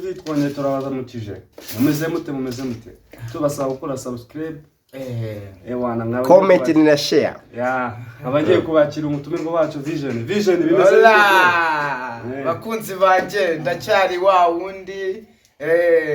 TV twongeye turabazamukije. Mumeze mute tubasaba gukora subscribe wana nawe comment na share abagiye kubakira umutumirwa wacu Vision bimeze bakunzi banje ndacyari wa wundi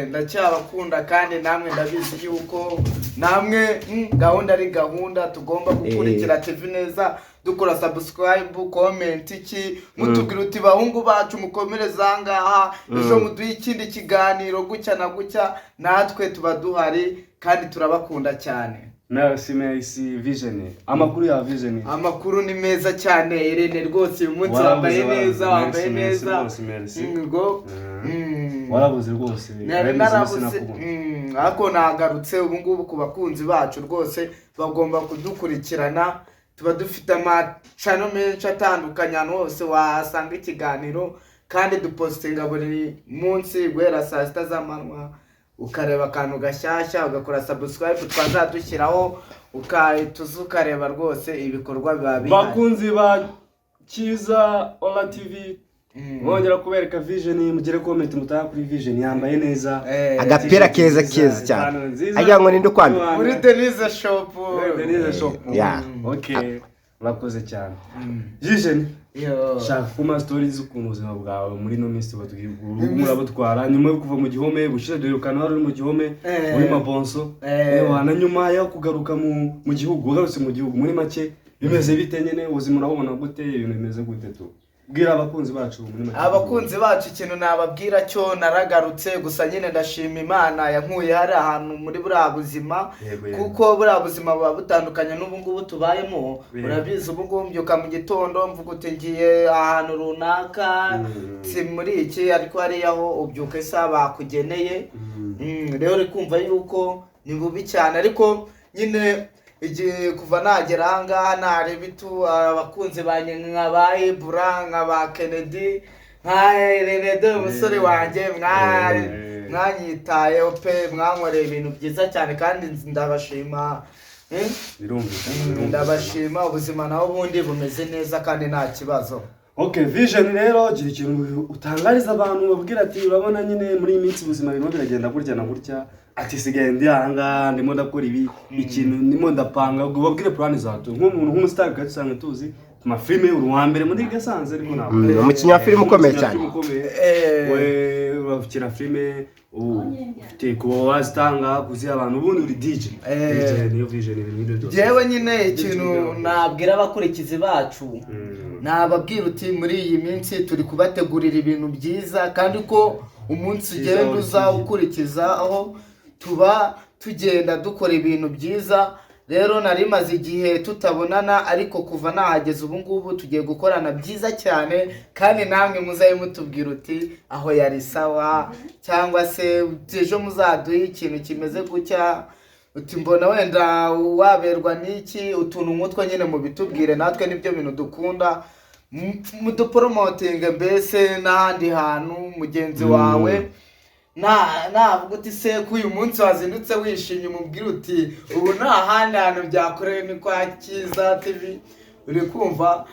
ndacyabakunda kandi namwe ndabizi yuko namwe gahunda ari gahunda tugomba gukurikira TV neza dukora subscribe comment iki mutubwira uti bahungu bacu mukomereza ngaha ejo muduha ikindi kiganiro gucya na gucya natwe tuba duhari kandi turabakunda cyane. Merci Vision. Amakuru ya Vision. Amakuru ni meza cyane Irene rwose uyu munsi wambaye neza ngo warabuze rwose ako nagarutse ubu ngubu ku bakunzi bacu rwose bagomba kudukurikirana. Tuba dufite amacano menshi atandukanye hose wasanga ikiganiro kandi dupostinga buri munsi guhera saa 6 z'amanywa ukareba akantu gashyashya ugakora subscribe twazadushyiraho ukareba rwose ibikorwa biba bihari. Bakunzi ba Kiza Ola TV mwongera kubereka Vision mugire comment mutaha kuri Vision yambaye neza agapira keza cyane ajya ngo ninde kwambi muri Denise shop okay urakoze cyane Vision shaka kuma stories z'ukuntu ubuzima bwawe muri no minsi murabutwara nyuma yo kuva mu gihome bushize duherukana wari mu gihome muri mabonso na nyuma yo kugaruka mu gihugu ugarutse mu gihugu muri make bimeze bite nyene ubuzima urabona gute ibintu bimeze gute tu bwira abakunzi bacu muri make abakunzi bacu ikintu nababwira cyo naragarutse gusa nyine ndashima Imana yankuye hari ahantu muri buriya buzima kuko buriya buzima buba butandukanye n'ubu ngubu tubayemo urabizi ubu ngubu mbyuka mu gitondo mvuga uti ngiye ahantu runaka si muri iki ariko hari aho ubyuka isaha bakugeneye rero uri kumva yuko ni bubi cyane ariko nyine igihe kuva nagera ahangaha nareba itu abakunzi banye nkabaye Bura nkaba Kennedy Irene umusore wanjye mwanyitayeho pe mwankoreye ibintu byiza cyane kandi ndabashima ndabashima ubuzima naho ubundi bumeze neza kandi nta kibazo. Okay Vision rero gira ikintu utangariza abantu babwira ati urabona nyine muri iminsi ubuzima birimo biragenda gutya na gutya ati sigaye ndi ahanga ndimo ndakora ibi ikintu ndimo ndapanga ubwo babwire plan zato nk'umuntu nk'umustar gatsanga tuzi ma filme uruhambere muri gasanze ariko nabo mu kinyafilm ukomeye cyane we bafite filme teko wastanga kuzi abantu ubundi uri DJ niyo Vision ibintu byose jewe nyine ikintu nabwira abakurikizi bacu nababwira uti muri iyi minsi turi kubategurira ibintu byiza kandi ko umunsi ugenda uza ukurikiza aho tuba tugenda dukora ibintu byiza. Rero nari maze igihe tutabonana ariko kuva nahageze ubu ngubu tugiye gukorana byiza cyane kandi namwe muzaye mutubwira uti aho yari sawa cyangwa se ejo muzaduha ikintu kimeze gutya uti mbona wenda waberwa n'iki utuntu nk'utwo nyine mu bitubwire natwe nibyo bintu dukunda mudupromoting mbese n'ahandi hantu mugenzi wawe navuga uti se ko uyu munsi wazindutse wishimye umubwira uti ubu nta handi hantu byakorewe ni kwa Kiza TV uri kumva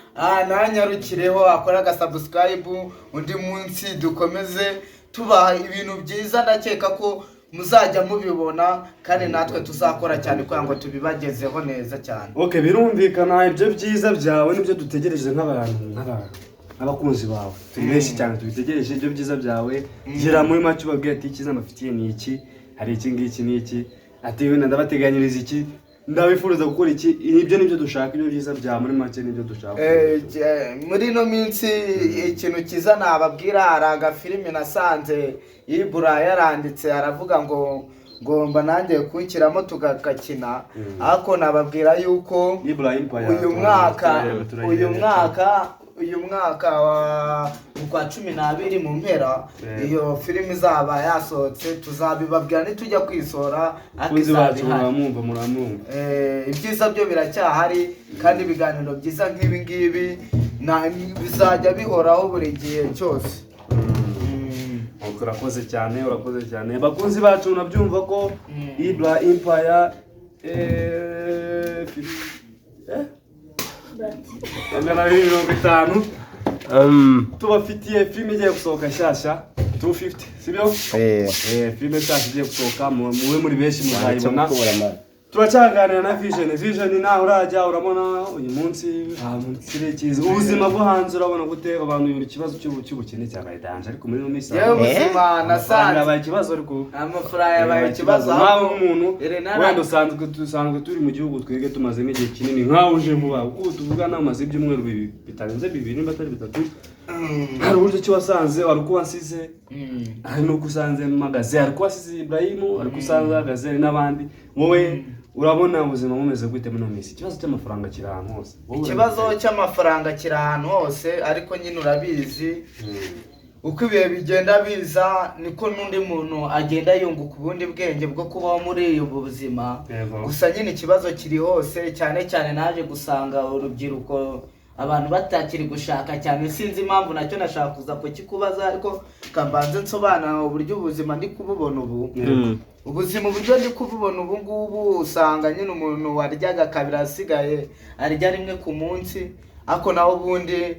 nanyarukireho akora subscribe undi munsi dukomeze tubaha ibintu byiza ndakeka ko muzajya mubibona kandi natwe tuzakora cyane kugira ngo tubibagezeho neza cyane. Okay birumvikana ibyo byiza byawe nibyo dutegereje nk'abantu abakunzi bawe turi benshi cyane tubitegereje ibyo byiza byawe gira muri make babwiye ati Kiza amafitiye ni iki hari iki ngiki n'iki ati wenda ndabateganyiriza iki ndabifuza gukora iki nibyo dushaka ibyo byiza bya muri make nibyo dushaka muri no minsi ikintu Kiza nababwira hari agafilime nasanze Ibura yaranditse aravuga ngo ngomba nanjye kunshyiramo tugakina ariko nababwira yuko uyu mwaka wa kwa 12 mu mpera iyo filime izaba yasohotse tuzabibabwira nitujya kwisora ibyiza byo biracyahari kandi ibiganiro byiza nk'ibi ngibi bizajya bihoraho buri gihe cyose. Urakoze cyane bakunzi bacu nabyumva ko Ibra Empire Angana 50 tubafitiye filime igiye gusohoka shyashya 250 sibyo filime nshyashya igiye gusohoka muwe muri benshi muzayibona. Turacaganira na Vision naho urajya urabona uyu munsi kirekiza ubuzima bwo hanze urabona gute abantu yuri ikibazo cy'ubukene cyabaye danje ariko muri no misa ubuzima nasanze abaye ikibazo ariko amafaranga yabaye ikibazo aho umuntu wenda usanzwe turi mu gihugu twege tumaze igihe kinini nkaho uje vuba uko tuvugana amaze ibyumweru bitarenze 2 nimba atari 3 hari uburyo cyo wasanze wari ko wasize hari no kusanze magaze hari ko wasize Ibrahim hari kusanze magaze n'abandi wowe urabona ubuzima bumeze gute muri misi? Ikibazo cy'amafaranga kiri ahantu hose. Ikibazo cy'amafaranga kiri ahantu hose ariko nyine urabizi uko ibihe bigenda biza niko n'undi muntu agenda yunguka ubundi bwenge bwo kubaho muri ubu buzima. Gusa nyine ikibazo kiri hose cyane cyane naje gusanga urubyiruko abantu batakiri gushaka cyane sinzi impamvu nacyo nashaka kuza kukikubaza ariko kambanze nsobanura uburyo ubuzima ndi kububona ubu. Ubuzima uburyo ndi kububona ubu ngubu usanga nyine umuntu waryaga kabiri asigaye arya rimwe ku munsi ako naho ubundi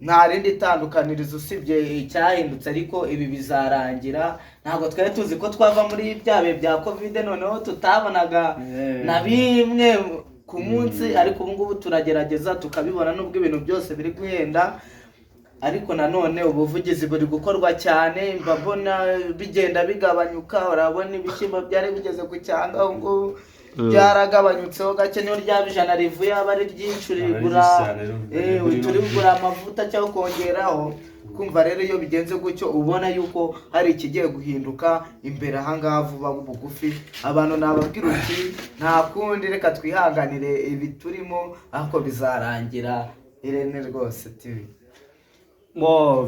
nta rindi tandukanirizo usibye icyahindutse ariko ibi bizarangira. Ntabwo twari tuzi ko twava muri byabe bya covid noneho tutabonaga na bimwe ku munsi ariko ubu ngubu turagerageza tukabibona nubwo ibintu byose biri guhenda ariko nanone ubuvugizi buri gukorwa cyane mbabona bigenda bigabanyuka. Urabona ibishyimbo byari bigeze ku cyanga ngo byaragabanyutseho gake niyo ryabijana rivuye abari ryinshi rigura turi kugura amavuta cyangwa kongeraho kumva. Rero iyo bigenze gutyo ubona yuko hari ikigiye guhinduka imbere ahangaha vuba bugufi. Abantu nababwira uti nta kundi reka twihanganire ibi turimo ako bizarangira Irene rwose TV.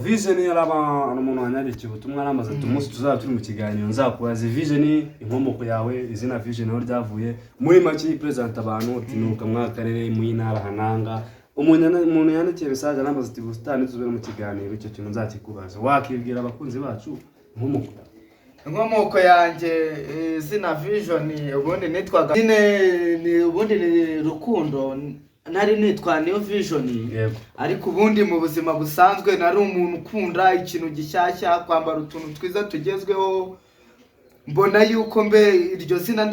Vision yaraba umuntu wanyarikiye ubutumwa namaze tumunsi tuzaba turi mu kiganiro nzakubaza Vision inkomoko yawe izina Vision aho ryavuye muri make present abantu tinuka mwakarere mu intara hananga umuntu yandikiye message namaze ati Busitani tuzubera mu kiganiro icyo kintu nzakikubaza wakibwira abakunzi bacu inkomoko yanjye izina Vision ubundi nitwaga ubundi ni Rukundo nari nitwa New Vision ariko ubundi mu buzima busanzwe nari umuntu ukunda ikintu gishyashya kwambara utuntu twiza tugezweho. Mbona yuko mbe iryo zina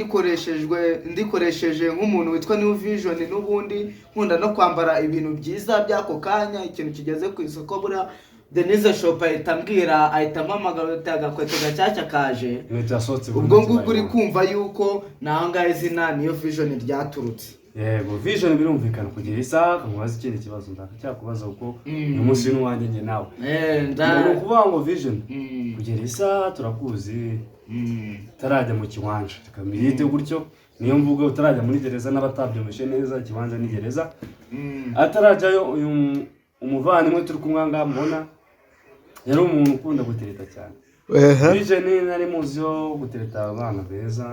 ndikoresheje nk'umuntu witwa New Vision n'ubundi nkunda no kwambara ibintu byiza byako kanya ikintu kigeze ku isoko bura Denise Shop ahita mpamagara agakweto gacyacya kaje ubwo ngubwo uri kumva yuko nahangaye izina New Vision ryaturutse. Yego Vision birumvikana kugira isaha kamubaza ikindi kibazo ndakacyakubaza uko umunsi n'uwanjye nge nawe no kuvuga ngo Vision kugira isaha turakuzi tarajya mu kiwanja tukamiyite gutyo niyo mvuga utarajya muri gereza n'abatabyumeshe neza kiwanja ni gereza atarajyayo uyu umuvandimwe turi kumwanga mbona yari umuntu ukunda gutereta cyane. Vision nari muzi yo gutereta abana beza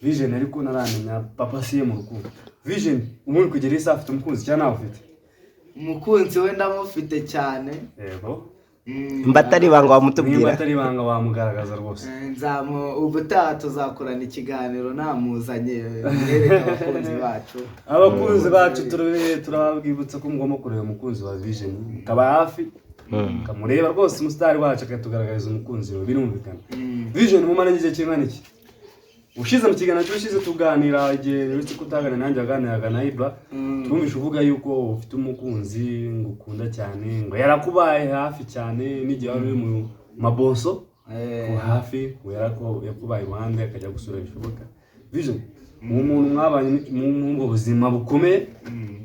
Vision ariko naramenya papa siye mu rukundo. Vision umuntu kugira isa afite umukunzi cyane nawe ufite umukunzi we ndamufite cyane. Yego mbatari banga wamutubwira mbatari banga wamugaragaza rwose ubutaha tuzakorana ikiganiro namuzanye mwereka abakunzi bacu turababwibutsa ko mugomba kureba umukunzi wa Vision ukaba hafi kamureba rwose umusitari wacu akatugaragariza umukunzi we birumvikana. Vision mumana ngize kingana iki ushize mu kiganiro cy'ushize tuganira igihe uretse kutagana nanjye aganiraga na Ibra twumvishe uvuga yuko ufite umukunzi ngukunda cyane ngo yarakubaye hafi cyane n'igihe wari mu maboso hafi yarako yakubaye iruhande akajya gusura bishoboka. Vision umuntu mwabanye mu buzima bukomeye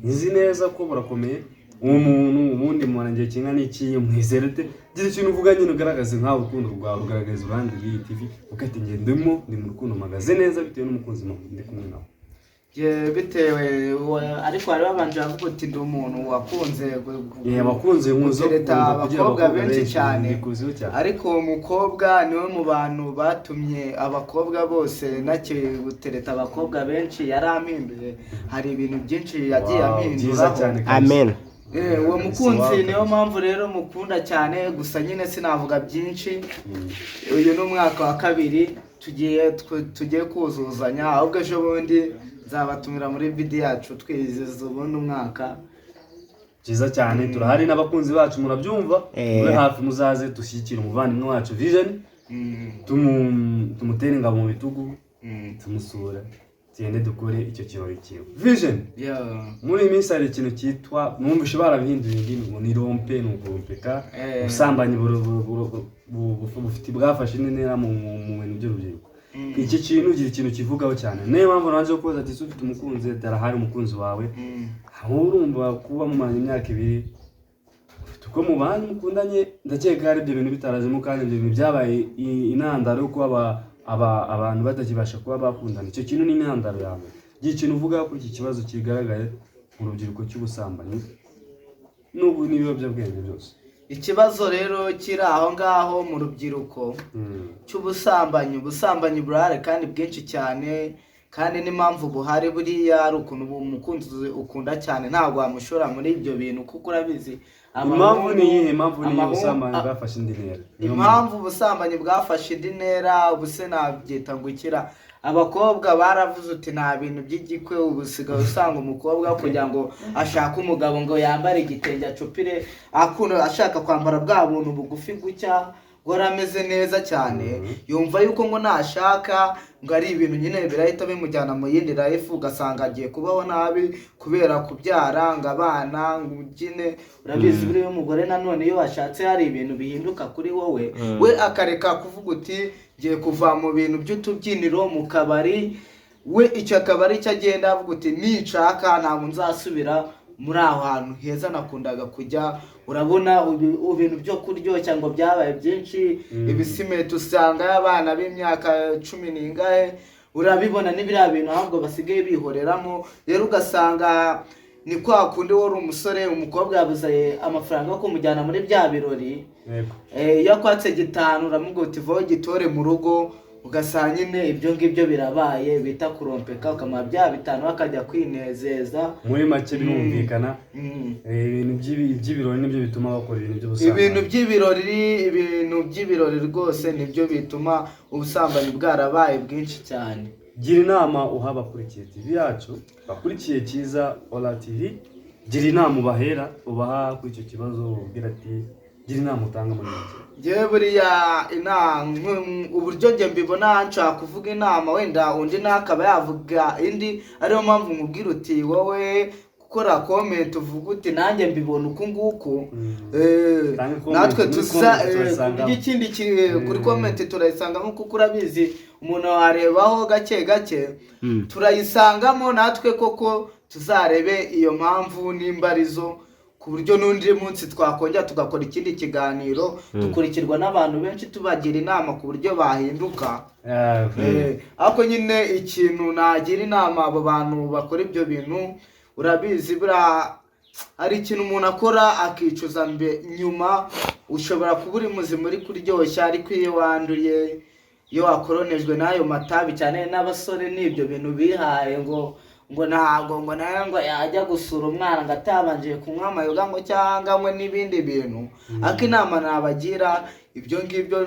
nzi neza ko burakomeye umuntu ubundi mu ngiye kingana iki mwizerete gira ikintu uvuga nyine ugaragaze nkaho urukundo rwawe ugaragaza uruhande rw'iyi TV ukati ngendemo ndi mu rukundo magaze neza bitewe n'umukunzi ndi kumwe nawe bitewe ariko hari babanje bavuga ati ndi umuntu wakunze abakunze muzo abakobwa benshi cyane ariko umukobwa niwe mu bantu batumye abakobwa bose nake gutereta abakobwa benshi yarampinduye hari ibintu byinshi yagiye ampinduraho. Amen. Uwo mukunzi niyo mpamvu rero mukunda cyane gusa nyine sinavuga byinshi. Uyu ni umwaka wa 2 tugiye kuzuzanya ahubwo ejo bundi nzabatumira muri video yacu twizihiza ubundi umwaka cyiza cyane turahari n'abakunzi bacu murabyumva muri hafi muzaze dushyikira umuvandimwe wacu Vision tumutera ingabo mu bitugu tumusura tugende dukore icyo kirori cyiwe Vision muri iyi minsi hari ikintu cyitwa numvishe barabihinduye indimi ngo ni rompe n'ugurumpeka ubusambanyi bufite bwafashe intera mu bintu by'urubyiruko iki kintu ugira ikintu kivugaho cyane niyo mpamvu naje kubaza ati ufite umukunzi darahari umukunzi wawe aho urumva kuba mu myaka 2 tuko mu bantu mukundanye ndakeka ari ibyo bintu bitarazemo kandi ibyo bintu byabaye intandaro ko abantu batakibasha kuba bakundana icyo kintu ni intandaro yawe gihe ikintu uvuga kuri iki kibazo kigaragaye mu rubyiruko cy'ubusambanyi n'ubu n'ibiyobyabwenge byose ikibazo rero kiri aho ngaho mu rubyiruko cy'ubusambanyi burahari kandi bwinshi cyane kandi n'impamvu buhari buriya ari ukuntu umukunzi ukunda cyane ntabwo wamushora muri ibyo bintu kuko urabizi impamvu ni iyihe ubusambanyi bwafashe indi ntera impamvu ubusambanyi bwafashe indi ntera ubuse nabyita ngo ikira abakobwa baravuze uti nta bintu by'igikwe ubusigaye usanga umukobwa kugira ngo ashaka umugabo ngo yambare igitenge acupire akunda ashaka kwambara bwa buntu bugufi gucya gora ameze neza cyane yumva yuko ngo nashaka ngo ari ibintu nyine birahita bimujyana mu yindi life ugasanga agiye kubaho nabi kubera kubyara ngo abana ngugine urabizi buri umugore nanone iyo washatse hari ibintu bihinduka kuri wowe we akareka kuvuga uti giye kuva mu bintu by'utubyiniro mu kabari we icyo akabari cyagenda avuga uti nicaka ntabwo nzasubira muri aho hantu heza nakundaga kujya urabona ibintu byo kuryoshya ngo byabaye byinshi ibisimeti usanga abana b'imyaka 10 n'ingahe urabibona n'ibiriya bintu ahubwo basigaye bihoreramo rero ugasanga ni kwa kundi wari umusore umukobwa yabuze amafaranga yo kumujyana muri bya birori iyo akwatse 5 uramubwira uti vaho gitore mu rugo ugasanga nyine ibyo ngibyo birabaye bita kurompeka ukamara bya 5 akajya kwinezeza muri make birumvikana ibintu by'ibirori nibyo bituma bakora ibintu by'ubusambanyi ibintu by'ibirori rwose nibyo bituma ubusambanyi bwarabaye bwinshi cyane gira inama uhabakurikiye TV yacu bakurikiye Cyiza Ola TV gira inama ubahera ubaha kuri icyo kibazo ubwira ati gira inama utanga muri make jewe buriya inama uburyo nge mbibona nshaka kuvuga inama wenda undi nakaba yavuga indi ariyo mpamvu nkubwira uti wowe gukora comment uvuga uti nanjye mbibona uko nguko natwe ikindi kuri comment turayisangamo kuko urabizi umuntu arebaho gake gake turayisangamo natwe koko tuzarebe iyo mpamvu n'imbarizo ku buryo n'undi munsi twakongera tugakora ikindi kiganiro dukurikirwa n'abantu benshi tubagira inama ku buryo bahinduka ariko nyine ikintu nagira inama abo bantu bakora ibyo bintu urabizi bura ari ikintu umuntu akora akicuza nyuma ushobora kuba uri muzima uri kuryoshya ariko iyo wanduye iyo wakoronejwe n'ayo matabi cyane n'abasore n'ibyo bintu bihaye ngo ntabwo ngo nawe ngo yajya gusura umwana ngo atabanje kunywa amayoga ngo cyangwa ngo n'ibindi bintu ariko inama nabagira ibyo ngibyo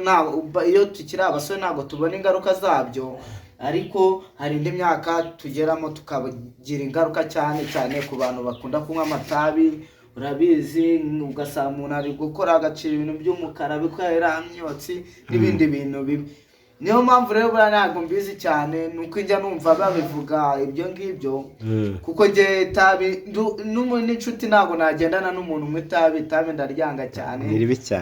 iyo tukiri abasore ntabwo tubona ingaruka zabyo ariko hari indi myaka tugeramo tukagira ingaruka cyane cyane ku bantu bakunda kunywa amatabi urabizi ugasanga umuntu ari gukora agaciro ibintu by'umukara bikorera imyotsi n'ibindi bintu bibi niyo mpamvu rero buriya ntabwo mbizi cyane nuko njya numva babivuga ibyo ngibyo kuko njye itabi n'inshuti ntabwo nagendana n'umuntu mu itabi ndaryanga cyane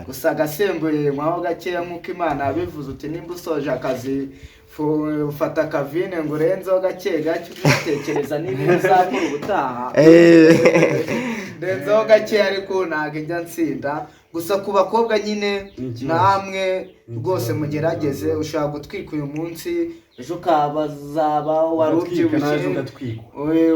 gusa agasembuye mwaho gakeya nk'uko Imana yabivuze uti nimba usoje akazi ufata akavine ngo urenzeho gake gake ugatekereza n'ibintu uzakora ubutaha ndenzeho gake ariko ntabwo njya nsinda gusa ku bakobwa nyine namwe rwose mugerageze ushaka gutwika uyu munsi ejo ukabazaba wari ubyibushye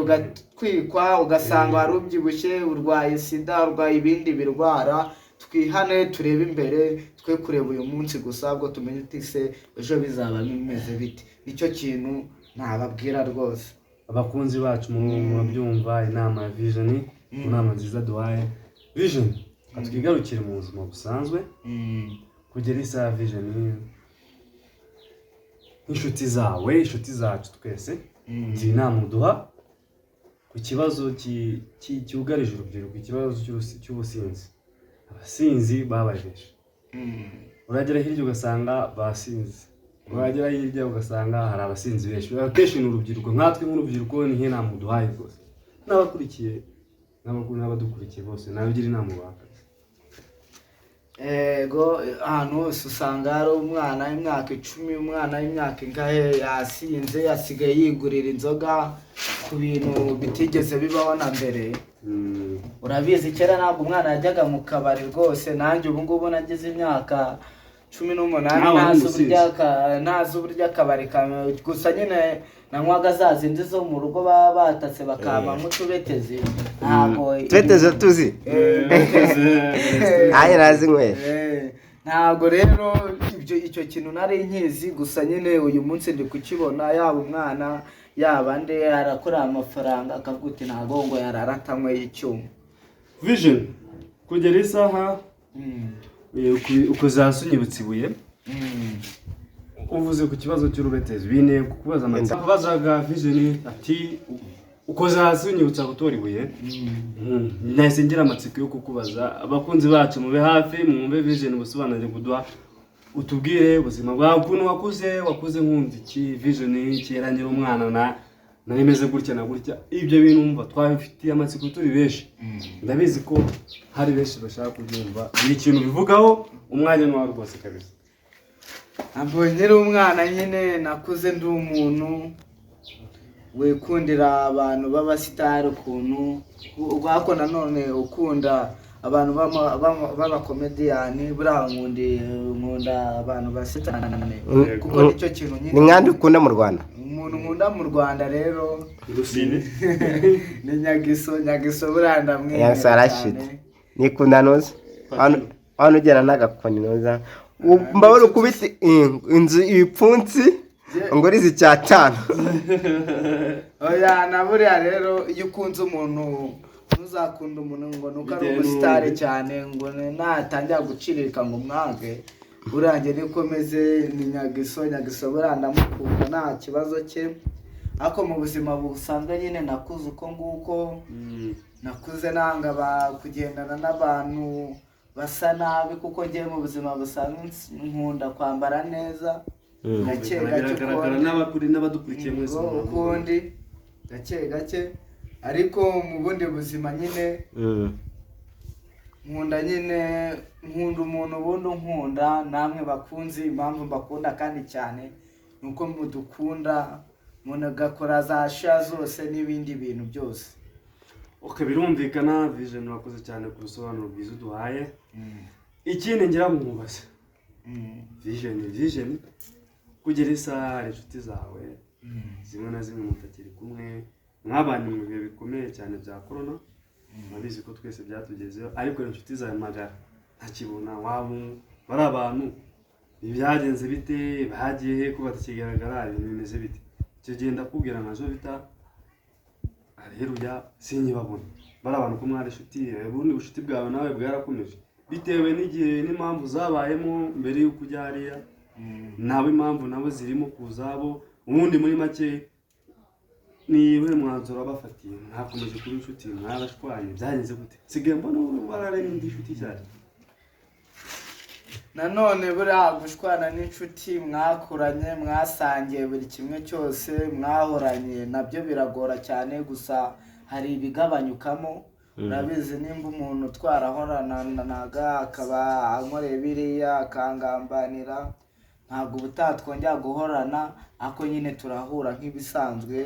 ugatwikwa ugasanga wari ubyibushye urwaye sida urwaye ibindi birwara twihane turebe imbere twe kureba uyu munsi gusa ubwo tumenye uti se ejo bizaba bimeze bite nicyo kintu ntababwira rwose abakunzi bacu murabyumva inama ya Vision inama nziza duhaye Vision twigarukire mu buzima busanzwe kugera isaha Vision inshuti zawe inshuti zacu twese gira inama uduha ku kibazo cyugarije urubyiruko, ikibazo cy'ubusinzi. Abasinzi babaye benshi. Uragera hirya ugasanga basinzi, uragera hirya ugasanga hari abasinzi benshi. Akenshi ni urubyiruko, nkatwe nk'urubyiruko nihe inama uduhaye rwose, n'abakurikiye n'abadukurikiye bose nabigira inama bakaze. Ego ahantu hose usanga hari umwana w'imyaka 10, umwana w'imyaka ingahe yasinze, yasigaye yigurira inzoga ku bintu bitigeze bibaho na mbere. Urabizi kera ntabwo umwana yajyaga mu kabari rwose. Nanjye ubu ngubu nagize imyaka 18 ntazi uburyo akabari kamwe, gusa nyine nanywaga za zindi zo mu rugo baba batatse bakabamo utubetezi. Ntabwo tweteze tuzi aye nazinywera. Ntabwo rero icyo kintu nari nkizi, gusa nyine uyu munsi ndi kukibona. Yaba umwana yaba nde arakora amafaranga akavuga uti ntabwo ngo yararatanyweye icyuma. Vision kugera isaha ukuzasunyibutsa ibuye. Uvuze ku kibazo cy'urubetezi bine kukubaza amatsiko. Kubazaga Vision ati ukozasunyibutsa gutora ibuye. Nahise ngira amatsiko yo kukubaza. Abakunzi bacu mube hafi mwumve Vision ubusobanuro kuduha, utubwire ubuzima bwawe ukuntu wakuze nkundi iki. Vision kera nyiri umwana narimeze gutya na gutya. Ibyo bintu umva twabifitiye amatsiko turi benshi. Ndabizi ko hari benshi bashaka kubyumva. Ni ikintu bivugaho umwanya n'uwa rwose kabisa. Ntabwo nyiri umwana nyine nakuze ndi umuntu wikundira abantu b'abasitari ukuntu, ubwako nanone ukunda abantu b'abakomediyani. Buriya nkunda abantu basitane kuko nicyo kintu nyine. Ni nkandi ukunda mu Rwanda? Umuntu nkunda mu Rwanda rero ni Nyagiso buriya ndamwemera cyane. Nikunda noza hano ugera n'agakoni noza mbabara ukubite inzu ibipfunsi ngo rizi cyatana. Oya na buriya rero iyo ukunze umuntu ntuzakunda umuntu ngo nuko ari umusitari cyane ngo natangira gucirika ngo mwange. Burange nikomeze ni Nyagiso buriya ndamukunda nta kibazo cye. Ako mu buzima busanzwe nyine nakuze uko nguko. Nakuze nanga kugendana n'abantu basa nabi kuko ngiye mu buzima busanzwe nkunda kwambara neza. Biragaragara n'abadukurikiye mwese ukundi gake ariko mu bundi buzima nyine nkunda umuntu ubundi nkunda. Namwe bakunzi impamvu mbakunda kandi cyane nuko mudukunda, umuntu agakora za sha zose n'ibindi bintu byose. Birumvikana Vision wakoze cyane ku busobanuro bwiza uduhaye. Ikindi ngira mubaze Vision kugera isaha hari inshuti zawe zimwe na zimwe mutakiri kumwe, mwabanye mu bihe bikomeye cyane bya corona. Mwabizi ko twese byatugezeho, ariko inshuti zawe magara ntakibona wabo bari abantu. Ibyagenze bite? Bagiye he ko batakigaragara? Ibintu bimeze bite? Icyo gihe ndakubwira nkazo bita Haleluya sinyibabona. Bari abantu ko mwari inshuti, ubundi ubushuti bwawe nawe bwarakomeje bitewe n'igihe n'impamvu zabayemo mbere y'uko ujya hariya. Nawe impamvu nabo zirimo kuzabo. Ubundi muri make niwe mwanzuro bafatiye ntakomeje kuba inshuti, mwarashwanye byagenze gute? Sigaye mbona wararanye indi inshuti cyane. Nanone buriya gushwana n'inshuti mwakuranye mwasangiye buri kimwe cyose mwahoranye nabyo biragora cyane, gusa hari ibigabanyukamo. Urabizi nimba umuntu twarahoranaga akaba ankoreye biriya akangambanira, ntabwo ubutatwongera guhorana. Ako nyine turahura nk'ibisanzwe,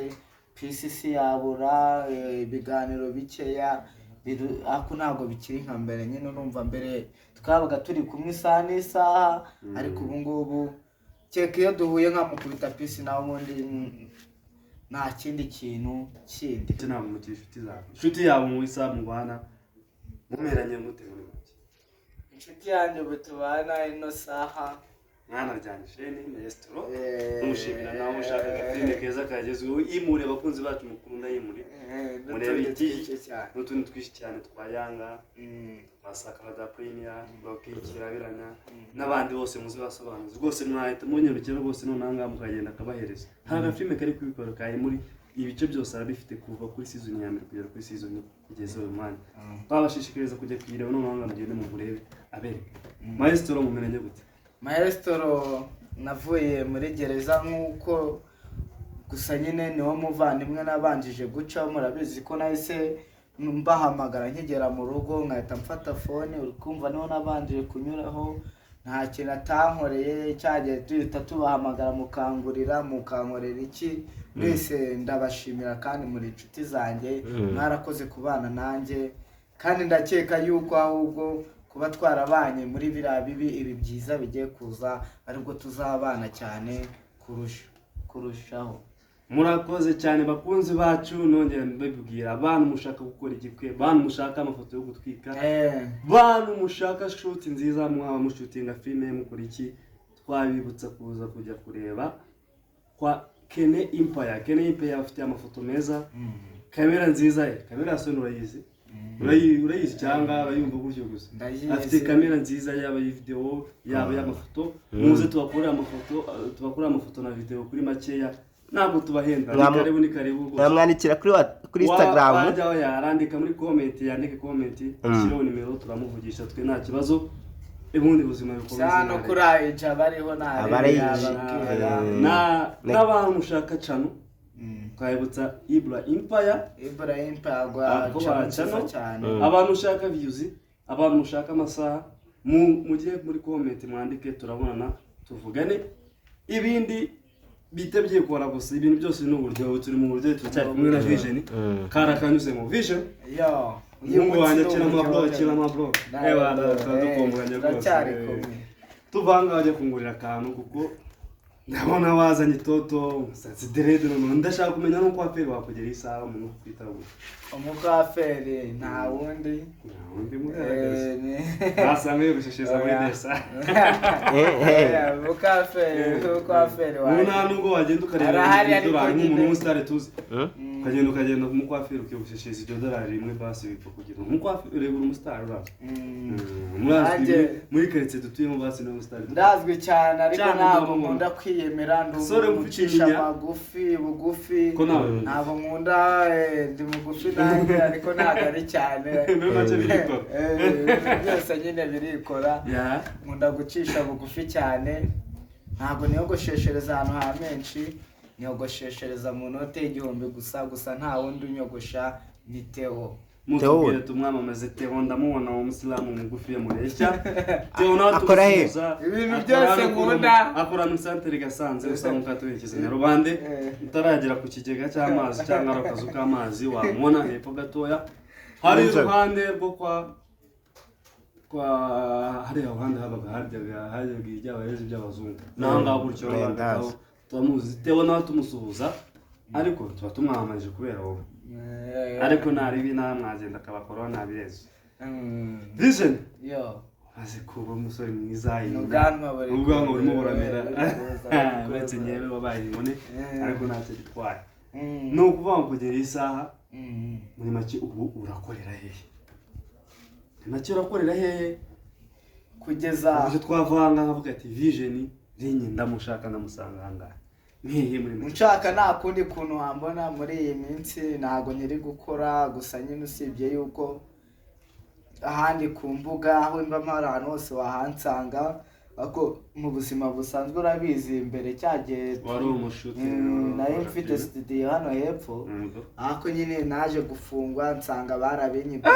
PCC yabura ibiganiro bikeya. Ako ntabwo bikiri nka mbere nyine. Urumva mbere twabaga turi kumwe isaha n'isaha, ariko ubu ngubu cyeka iyo duhuye nkamukubita pisi nawe ubundi nta kindi kintu kindi. Ntabwo mukiri inshuti zawe. Inshuti yawe mu isaha mubana mumeranye mute muri make? Inshuti yanjye ubu tubana ino saha mwana ryanje ni restaurant. Umushimira nawe ushaka agafilme keza kagezweho. Imure abakunzi bacu mukunda imure. Murebe iki n'utundi twishi cyane twa Yanga, Masaka da Premier, Kirabiranya n'abandi bose muzi basobanuza rwose. Mwahita munyarukira rwose none anga mukagenda akabahereza. Hari agafilme kari kubikora kayi muri ibice byose arabifite kuva kuri season ya mbere kugera kuri season igeze uyu mwanya babashishikariza kujya kwireba noneho mugende mu burebe abereka Maestro mumenye gute Maestro navuye muri gereza nk'uko gusa nyine niwo muvandimwe nabanjije guca murabizi ko nahise mbahamagara nkigera mu rugo nkahita mfata phone uri kumva niho nabanjije kunyuraho nta kintu atankoreye cyagiye duhita tubahamagara mukankorera iki mwese ndabashimira kandi muri inshuti zanjye mwarakoze kubana nanjye kandi ndakeka yuko ahubwo kuba twarabanye muri biriya bibi ibi byiza bigiye kuza aribwo tuzabana cyane kurushaho. Murakoze cyane bakunzi bacu nongera mbibwira abantu mushaka gukora igikwe abantu mushaka amafoto yo gutwika abantu mushaka shoot nziza mwaba mushutinga filme mukora iki twabibutsa kuza kujya kureba kwa Kene Empire afite amafoto meza kamera nziza kamera so urayizi urayizi cyangwa abayumva gutyo gusa afite kamera nziza yaba video yaba y'amafoto muze tubakorera amafoto na video kuri makeya ntabwo tubahenda ni karibu mwamwandikira kuri Instagram wajya yarandika muri comment yandike comment shiro nimero turamuvugisha twe nta kibazo ubundi buzima bikomeza cyane kuri ayica bariho n'abantu mushaka cano twayibutsa Ibra Empire cyane abantu ushaka views abantu mushaka amasaha mugiye muri comment mwandike turabonana tuvugane ibindi bitebye kora gusa ibintu byose n'uburyo turi mu buryo turacyari kumwe na Vision karakanyuze mu Vision Mungu wanjye kira mabro ewa dukombanye rwose tuvanga bajya kungurira akantu kuko ndabona wazanye toto satsi derede none ndashaka kumenya nuko aferi wakugera isaha mu kwita gute umukaferi nta wundi asanga yogushisheza muri desa umukaferi wawe nta nubwo wagenda ukareba dolari nk'umuntu w'umusitari tuzi ukagenda umukwaferi ukiyogushisheza iryo dolari rimwe basi bipfa kugira umukwaferi ureba umusitari uraza muri karitsiye dutuyemo basi n'umusitari ndazwi cyane ariko ntabwo nkunda kwiyemera ndumucisha bugufi ntabwo nkunda ndi mugufi nanjye ariko ntabwo ari cyane byose nyine birikora nkunda gucisha bugufi cyane ntabwo niyogosheshereza ahantu ha menshi niyogosheshereza mu note y'igihumbi gusa nta wundi unyogosha ni Theo mutubwire tumwamamaze Theo ndamubona umusilamu mugufi mureshya Theo akora he ibintu byose nkunda akora muri santere Gasanze usanguka twerekeza Nyarubande utaragera ku kigega cy'amazi cyangwa akazu k'amazi wamubona hepfo gatoya hari uruhande rwo kwa hari abandi habaga haryaga iby'abayezi by'abazungu nanga gutyo tumuzi Theo nawe tumusuhuza ariko tuba tumwamaje kubera wowe ariko naribi namwagenda akabakora nabireze Vision azi kuba umusore mwiza ubwanwa burimo buramera uretse nyewe wabaye inkone ariko ntacyo gitwaye ni ukuvuga ngo kugera isaha muri make ubu urakorera hehe kugeza uburyo twavanga nkavuga ati Vision rinye ndamushaka ndamusanga ahangaha nshaka nta kundi kuntu wambona muri iyi minsi ntago nyiri gukora gusa nyine usibye yuko ahandi ku mbuga aho mba mpari ahantu hose wahansanga ako mu buzima busanzwe urabizi imbere cyagiye wari umushuti nari mfite studio hano hepfo ako nyine naje gufungwa nsanga barabinyibye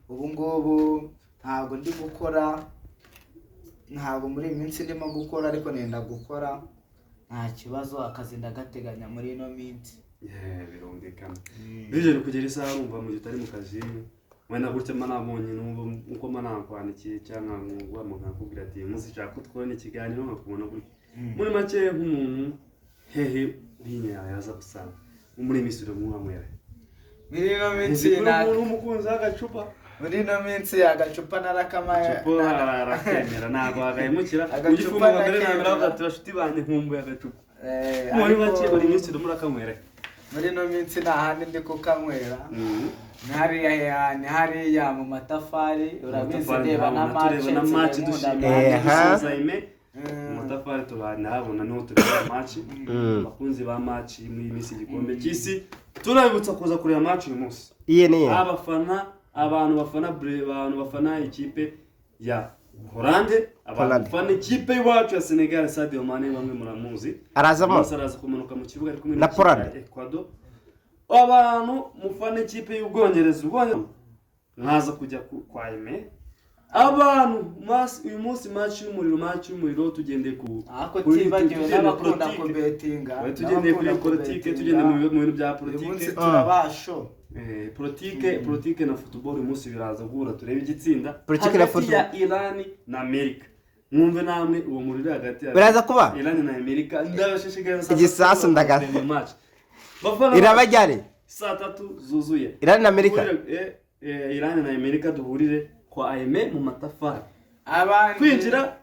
ubu ngubu ntago ndi gukora ntago muri iyi minsi ndimo gukora ariko nenda gukora nta kibazo akazi ndagateganya muri ino minsi birumvikana Vision kugera isaha urumva mu gihe utari mu kazi wenda gutya manabonye numva uko manakwandikiye cyangwa ngo amukubwira ati muzi cyako twone ikiganiro nkakubona gutya muri make nk'umuntu hehe rinye yaza gusanga muri misiro mwamwera muri ino minsi umukunzi w'agacupa muri ino minsi agacupa narakamaye arakemera ntabwo agahemukira ugifunga mbere na mbere ati bashuti banje nkumbuye agacupa muri make buri minsi murakamwera muri ino minsi nta handi ndi kukanywera ni hariya mu matafari urabizi reba na match dushimira Qatar turahabona niho tureba match abakunzi ba match muri misi gikombe cy'isi turabibutsa kuza kureba match uyu munsi abafana abantu bafana ikipe ya Hollande abafana ikipe y'iwacu ya Senegal Sadio Mane bamwe muramuzi araza kumanuka mu kibuga ari kumwe na Ecuador abantu mufana ikipe y'Ubwongereza mwaza kujya kwa Aime abantu uyu munsi match y'umuriro tugendeye ku tibagiwe n'abakunda kubetinga tugendeye kuri politike tugendeye mu bintu bya politike turabasho politike na football uyu munsi biraza guhura turebe igitsinda politike na football ya Iran na Amerika mwumve namwe uwo muriro hagati ya biraza kuba Iran na Amerika ndabashishikariza igisasu ndagata match irabajyare saa 3 zuzuye Iran na Amerika Iran na Amerika duhurire kwa Aime mu matafari abandi kwinjira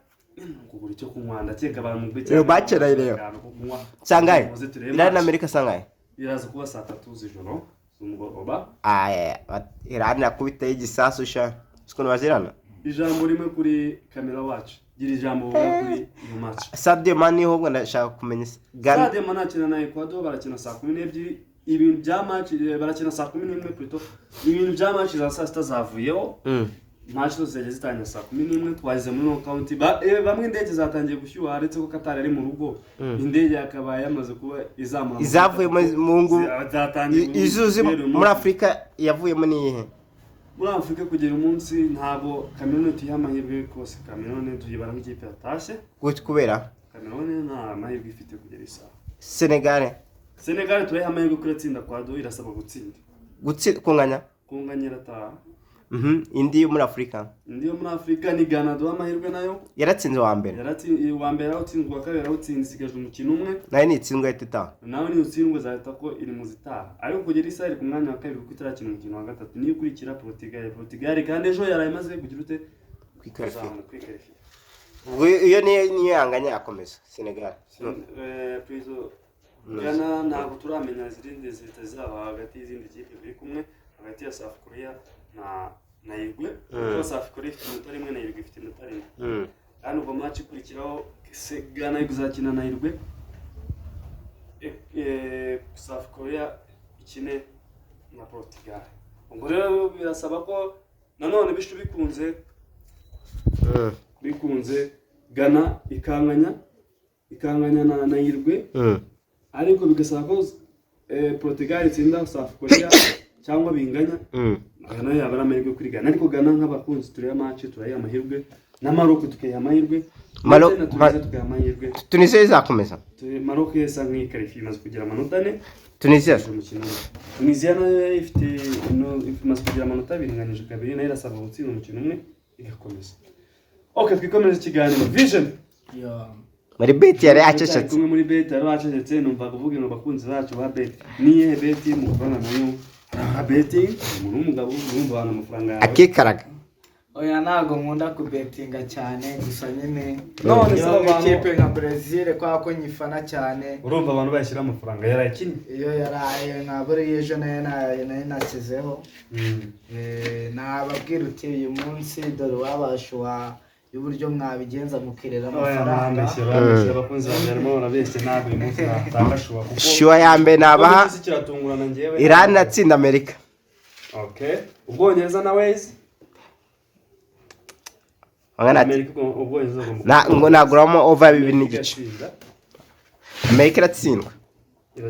kugura icyo kunywa ndakeka abantu mu bice bacera ireo sangaye Iran na Amerika sangaye iraza kuba saa 3 z'ijoro z'umugoroba Iran nakubita igisasu sha sikono bazirana ijambo rimwe kuri kamera wacu gira ijambo kuri iyo match Sadio Mane ahubwo ndashaka kumenya Sadio Mane akina na Ecuador barakina saa 12 ibintu bya match barakina saa 11 plutôt ibintu bya match za saa 6 zavuyeho match zose zitangira saa 11 twagize muri knockout bamwe indege zatangiye gushyuha aretse ko Qatar ari mu rugo indege yakabaye yamaze kuba izavuye mu ngo izuzi muri Afrika yavuyemo nihe muri Afrika kugera umunsi ntago Cameroon tuyamahirwe kose Cameroon tuyibara nk'ikipe yatashe kubera Cameroon nta mahirwe ifite kugera isaha Senegal turayamahirwe kuri tsinda kwa do irasaba gutsinda kunganyira ta indi yo muri Afrika ni Ghana do amahirwe nayo yaratsinze wa mbere aho utsinzwe kabiri aho utsinzwe umukino umwe nayo ni itsindwa itata nawe ni utsindwe zahita ko iri mu zitaha ariko kugera Israel ku mwanya wa kabiri kuko itarakina umukino wa gatatu niyo kurikira Portugal kandi ejo yarayamaze kugira ute kwikarifia iyo niyo yanganya yakomeza Senegal Ghana ntabwo turamenya zirinde zitazaba hagati y'izindi kipe biri kumwe hagati ya South Korea na Uruguay kuko South Korea ifite inota rimwe na Uruguay ifite inota rimwe kandi ubwo match ikurikiraho Ghana izakina na Uruguay South Korea ikine na Portugal ubwo rero birasaba ko nanone bishu bikunze Ghana ikanganya na Uruguay ariko bigasaba ko Portugal itsinda South Korea cyangwa binganya Ghana yabara amahirwe kuri Ghana ariko Ghana nk'abakunzi tureba match turaya amahirwe na Maroc tukaya amahirwe Tunisia izakomeza Maroc yesa nk'ikarifi imaze kugira amanota 4 Tunisia nayo ifite imaze kugira amanota 2 nganyije kabiri nayo irasaba gutsinda umukino umwe igakomeza twikomereza ikiganiro Vision muri bet yari acecetse kumwe muri bet yari acecetse numva kuvuga ngo bakunzi bacu ba bet niye bet mu kubana nayo betting umuntu umugabo urumva abantu amafaranga yawe akikaraga oya nago nkunda kubetinga cyane gusa nyine none se ikipe nka Brazil kwa ko nyifana cyane urumva abantu bayishyira amafaranga yarayikinnye iyo yaraye nka buri ejo nayo nakizeho nababwira uti uyu munsi dore wabashwa y'uburyo mwabigenza mukirera amafaranga abakunzi barimo barabeshye ntabwo uyu munsi natangashwa kuko shwa ya mbere nabaha Iran natsinda Amerika Ubwongereza na Wales ngo naguramo over 2 n'igice Amerika iratsindwa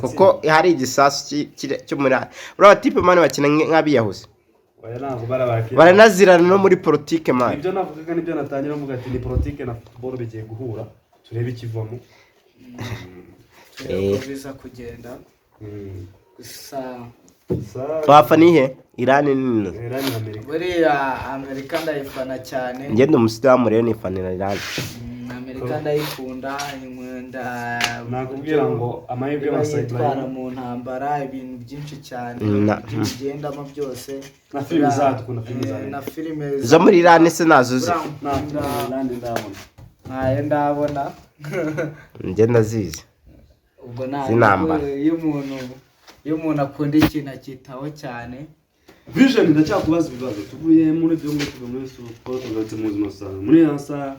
kuko hari igisasu cyo muri bro type man bakina nk'abiyahuze baranazirana no muri politike man ibyo navugaga nibyo natangira mvuga ati ni politike na football bigiye guhura turebe ikivamo biza kugenda gusa wafa nihe Iran na Amerika buriya Amerika ndayifana cyane ngende umusidamu rero nifanira Iran Amerika ndayikunda inkunda nakubwira ngo amahirwe basayitwara mu ntambara ibintu byinshi cyane bigendamo byose na filime zadukunda na filime zo muri Iran se nazuze ndabona ngenda zizi ubwo ntabwo iyo umuntu akunda ikintu akitaho cyane Vision ndacyakubaza ibibazo tuvuye muri byo muri sport tugatse mu buzima busanzwe muri hasa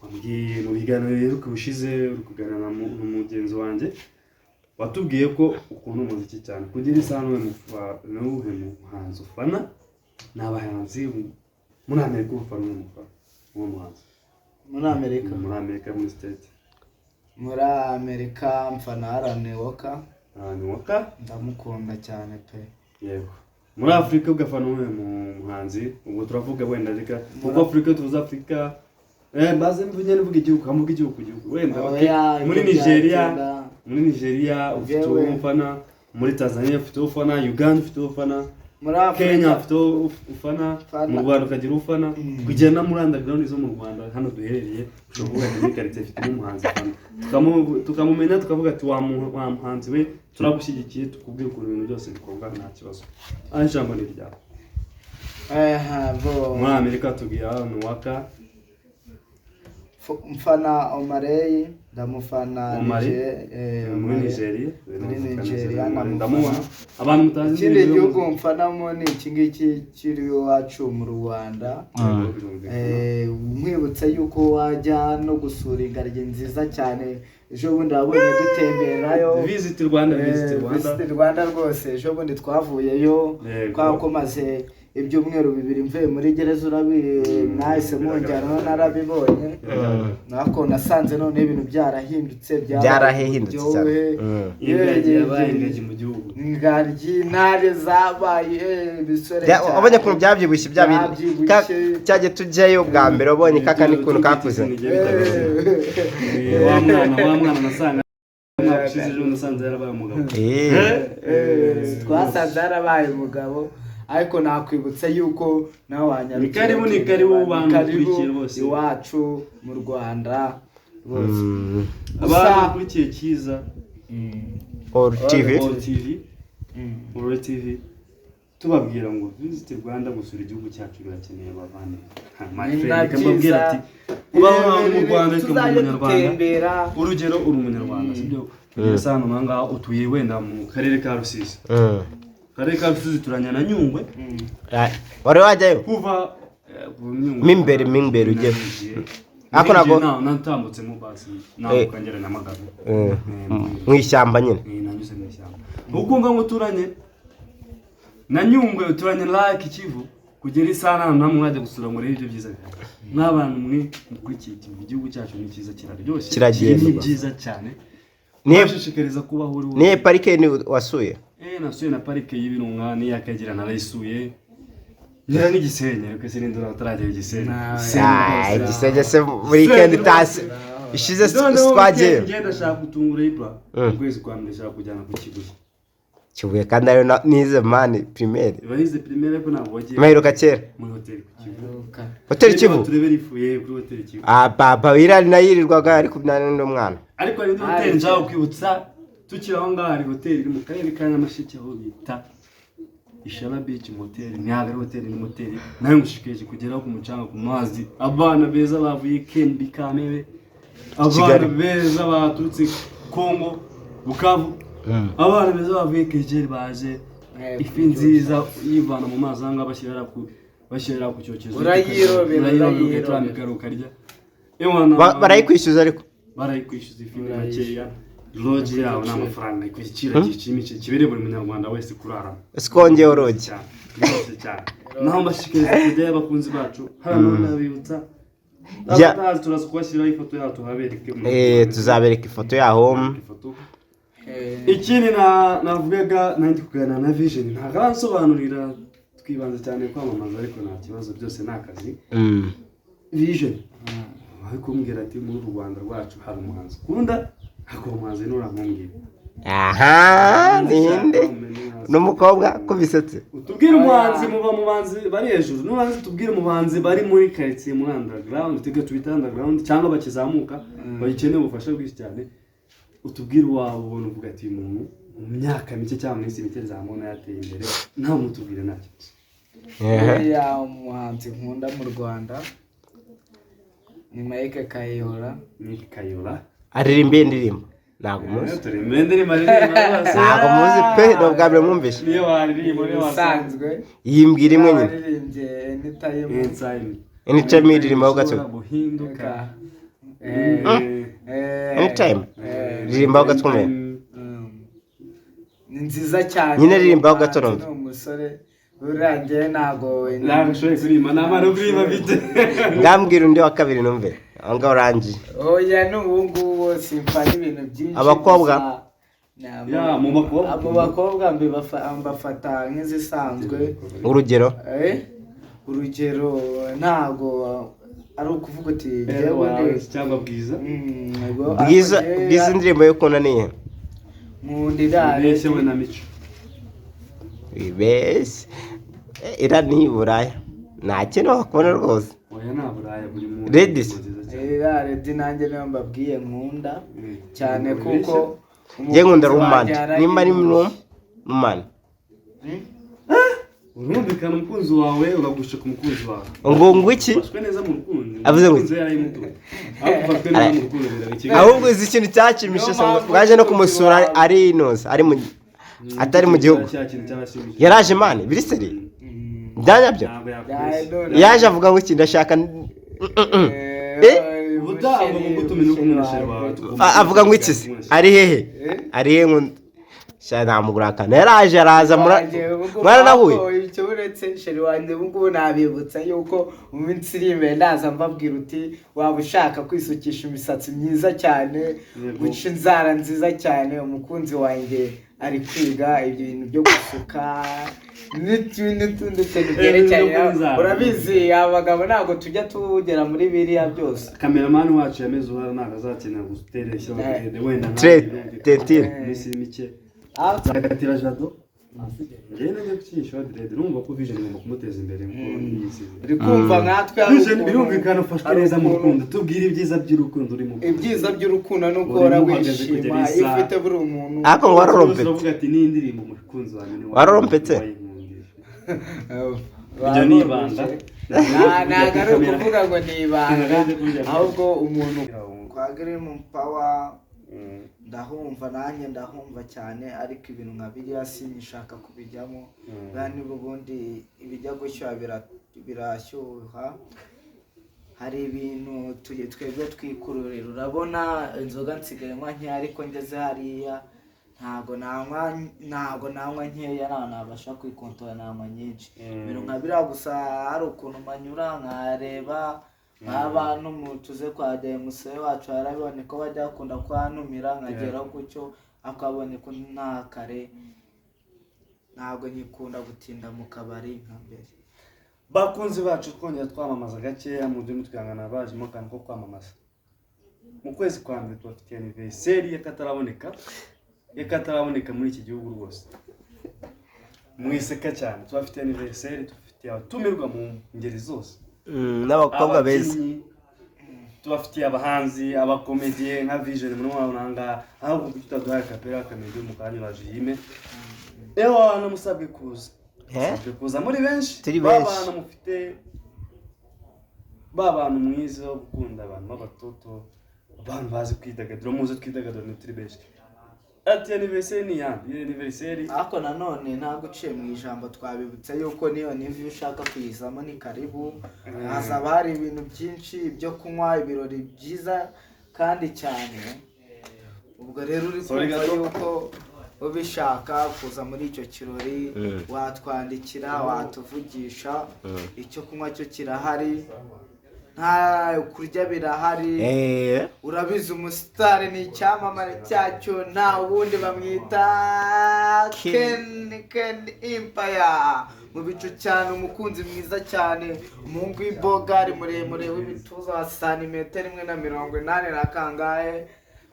wambwiye mu biganiro rero kubushize uri kuganira na mugenzi wanjye watubwiye ko ukunda umuziki cyane kugira isano n'uwuhe muhanzi ufana n'abahanzi muri Amerika ufana uwo muhanzi muri Amerika muri state muri Amerika mfana Alan Walker ndamukunda cyane pe yego muri Afrika ugafana uwuhe muhanzi ubwo turavuga wenda reka kuko Afrika tuvuze Afrika baze mvuge nivuga igihugu kamuga igihugu wenda muri Nigeria ufite umfana muri Tanzania ufite ufana Uganda ufite ufana muri Kenya ufite ufana mu Rwanda ukagira ufana kugenda muri underground zo mu Rwanda hano duherereye ushobora kuvuga muri quartier ufite umuhanzi ufana tukamumenya tukavuga ati wa muhanzi we turagushyigikiye tukubwira ukuntu ibintu byose bikorwa nta kibazo ijambo ni ryawe muri Amerika tugiye Alan Walker mfana Omarey ndamufana muri Nigeria ndamubona abantu mutazi ikindi gihugu mfanamo ni iki ngiki kiri iwacu mu Rwanda nkwibutsa yuko wajya no gusura ingagi nziza cyane ejo bundi wabonye dutemberayo visit Rwanda rwose ejo bundi twavuyeyo twakomaze ibyumweru 2 mvuye muri gereza nahise munjyana narabibonye nako nasanze none ibintu byarahindutse cyane ingagi mu gihugu ingagi ntare zabaye bisore abonye ko byabyibushye cyaje tujyayo bwa mbere ubonye kaka ni kuntu kakuze wa mwana nasanga nasanze yarabaye umugabo twasanze yarabaye umugabo ariko nakwibutsa yuko nawe wanyarukira ni karibu bantu bose iwacu mu Rwanda bose abantu kurikiye cyiza or TV tubabwira ngo visit Rwanda gusura igihugu cyacu birakeneye bavane mbabwira ati ubaho mu Rwanda cy'umunyarwanda urugero uri umunyarwanda sibyo sano manga utuye wenda mu karere ka Rusizi karere ka Rusizi turanya na Nyungwe wari wajyayo kuva mimbere ujye ako nago natambutse mu basi naho kangera na Magabe mu ishyamba nyine nanyuze mu ishyamba ukumva ngo turanye na Nyungwe turanye like Kivu kugera isana namwe mwajya gusura muri ibyo byiza n'abantu mwe mukurikiye igihugu cyacu ni cyiza kiraryoshye ni byiza cyane nashishikariza kuba uri ni parike ni wasuye nasuye na parike y'ibirunga ni yakagera narayisuye ngira n'igisenyi ariko sinindura ataragera igisenyi igisenyi se weekend tasi ishize twagiye ngenda shaka gutungura ibra ukwezi kwa mbere shaka kujyana ku Kibuye kandi ayo nize mani primaire bahize primaire ko nabo wagiye mahiruka kera muri hotel ku Kivu hotel Kivu turebera ifuye kuri hotel Kivu baba wirari nayirirwaga ari kubyana n'umwana ariko ari hotel njaho kwibutsa tukiraho ngaho ari hotel iri mu karere ka Nyamasheke aho bita Ishara Beach Motel nyaga hotel ni motel nayo ngushikeje kugeraho ku mucanga ku mazi abana beza bavuye Kembi Kamebe abana beza baturutse Kongo Bukavu abana beza bavuye Kigeli baje ifi nziza yivana mu mazi anga bashyira ku cyokezo urayirobera ukarya barayikwishyuza ariko barayikwishyuza ifi makeya lodge yawe n'amafaranga ikwishyira gicimice kibere buri munyarwanda wese kurara sikongeye lodge cyane naho mbashikiriza kujya abakunzi bacu hano nabibutsa abatazi turaza kubashyiraho ifoto yacu habereke tuzabereka ifoto yaho ikindi navugaga nanjye kuganira na Vision ntabwo abansobanurira twibanze cyane kwamamaza ariko nta kibazo byose ni akazi Vision aho kumbwira ati muri Rwanda rwacu hari umuhanzi ukunda ako umuhanzi n'uramumbwira ninde n'umukobwa kubisetse utubwire umuhanzi muba mu banzi bari hejuru n'ubanzi tubwire umuhanzi bari muri quartier muri underground tege tubita underground cyangwa bakizamuka bayikeneye ubufasha bwinshi cyane utubwire wabo ubona uvuga ati umuntu mu myaka mike cyangwa muri mike zamubona yateye imbere nta mutubwire nacyo ya umuhanzi nkunda mu Rwanda ni Mike Kayihura aririmba indirimbo ntabwo muzi indirimbo ntabwo muzi pe nubwa mbere mwumvishe niyo waririmba niyo wasanzwe yimbwira imwe nyine waririmbye anytime indirimbo gato guhinduka anytime ririmbaho gatwumve ni nziza cyane nyine ririmbaho gato numva umusore urangiye ntago ntabashoboye kuririmba ntamara kuririmba bite ngambwira undi wa kabiri numve aho ngaho urangiye oya n'ubu ngubu simfana ibintu byinshi abakobwa mu bakobwa mbafata nk'izisanzwe urugero ntago ari ukuvuga uti cyangwa bwiza bwiza indirimbo yo kubona niye mbese we na mico bese ira ni buraya nta kintu wakubona rwose oya nta buraya buri mu Redis redi nanjye niyo mbabwiye nkunda cyane kuko njye nkunda rumani nimba ari rumani urumvikana umukunzi wawe uragusha ku mukunzi wawe ngo iki bashwe neza mu rukundo avuze ngo ahubwo izi kintu cyakimishe bwaje no kumusura ari inoze atari mu gihugu yaraje mani biriseri byanyabyo yaje avuga ngo iki ndashaka avuga ngo iki ari hehe ari hehe ntamugurakana yaraje araza mwana nahuye icyo uretse sheri wanjye ubu ngubu nabibutsa yuko mu minsi iri imbere ndaza mbabwira uti waba ushaka kwisukisha imisatsi myiza cyane guca inzara nziza cyane umukunzi wanjye ari kwiga ibyo bintu byo gusuka n'utundi tuntu byerekeranye urabizi abagabo ntabwo tujya tugera muri biriya byose kameramani wacu yameze uhara ntabwo azakenera guteresha wenda tentire iminsi mike zakatira jado njyewe najya gukisha direde numva ko vision igomba kumuteza imbere uri kumva nkatwe vision birumvikana ufashwe neza mu rukundo tubwire ibyiza by'urukundo urimo ibyiza by'urukundo no guhora wishima iyo ufite buri umuntu ariko warorompetse uravuga ati ni indirimbo umukunzi wanjye ni warorompetse ibyo ni ibanga ntabwo ari ukuvuga ngo ni ibanga ahubwo umuntu kwa Green Power ndahumva nanjye ndahumva cyane ariko ibintu nka biriya sinishaka kubijyamo kandi ubundi ibijya gushyuha birashyuha hari ibintu twebwe twikururira urabona inzoga nsigaye nywa nkeya ariko ngeze hariya ntago nanywa nkeya ntabasha kwikontorora nanywa nyinshi ibintu nka biriya gusa hari ukuntu manyura nkareba nk'abantu tuze kwa demuseye wacu harabibone ko bajya bakunda kwantumira nkageraho gutyo akabone ko nta kare ntabwo nyikunda gutinda mu kabari nka mbere bakunzi bacu twongera twamamaza gakeya mu byo twihangana bajemo akantu ko kwamamaza mu kwezi kwa mbere tubafitiye anniversaire y'akataraboneka muri iki gihugu rwose mwiseka cyane tubafitiye anniversaire tubafitiye abatumirwa mu ngeri zose n'abakobwa beza tubafitiye abahanzi abakomediye nka vision muri mwananga aho tutaduhaye kapera kamedi mu kanya bajime abantu musabwe kuza muri benshi babana mufite babana mwiza wo gukunda abantu b'abatoto abantu bazi kwidagadura muze twidagadura turi benshi ati anniversaire ni yandi anniversaire ako nanone ntabwo uciye mu ijambo twabibutse yuko niyo nivi ushaka kuyizamo ni karibu hazaba hari ibintu byinshi byo kunywa ibirori byiza kandi cyane ubwo rero uri kumva yuko ubishaka kuza muri icyo kirori watwandikira watuvugisha icyo kunywa cyo kirahari nta kurya birahari urabizi umusitari ni icyamamare cyacyo nta wundi bamwita Ken Empire mu bicu cyane umukunzi mwiza cyane umuhungu w'ibogari muremure w'ibituza wa santimetero 180 na kangahe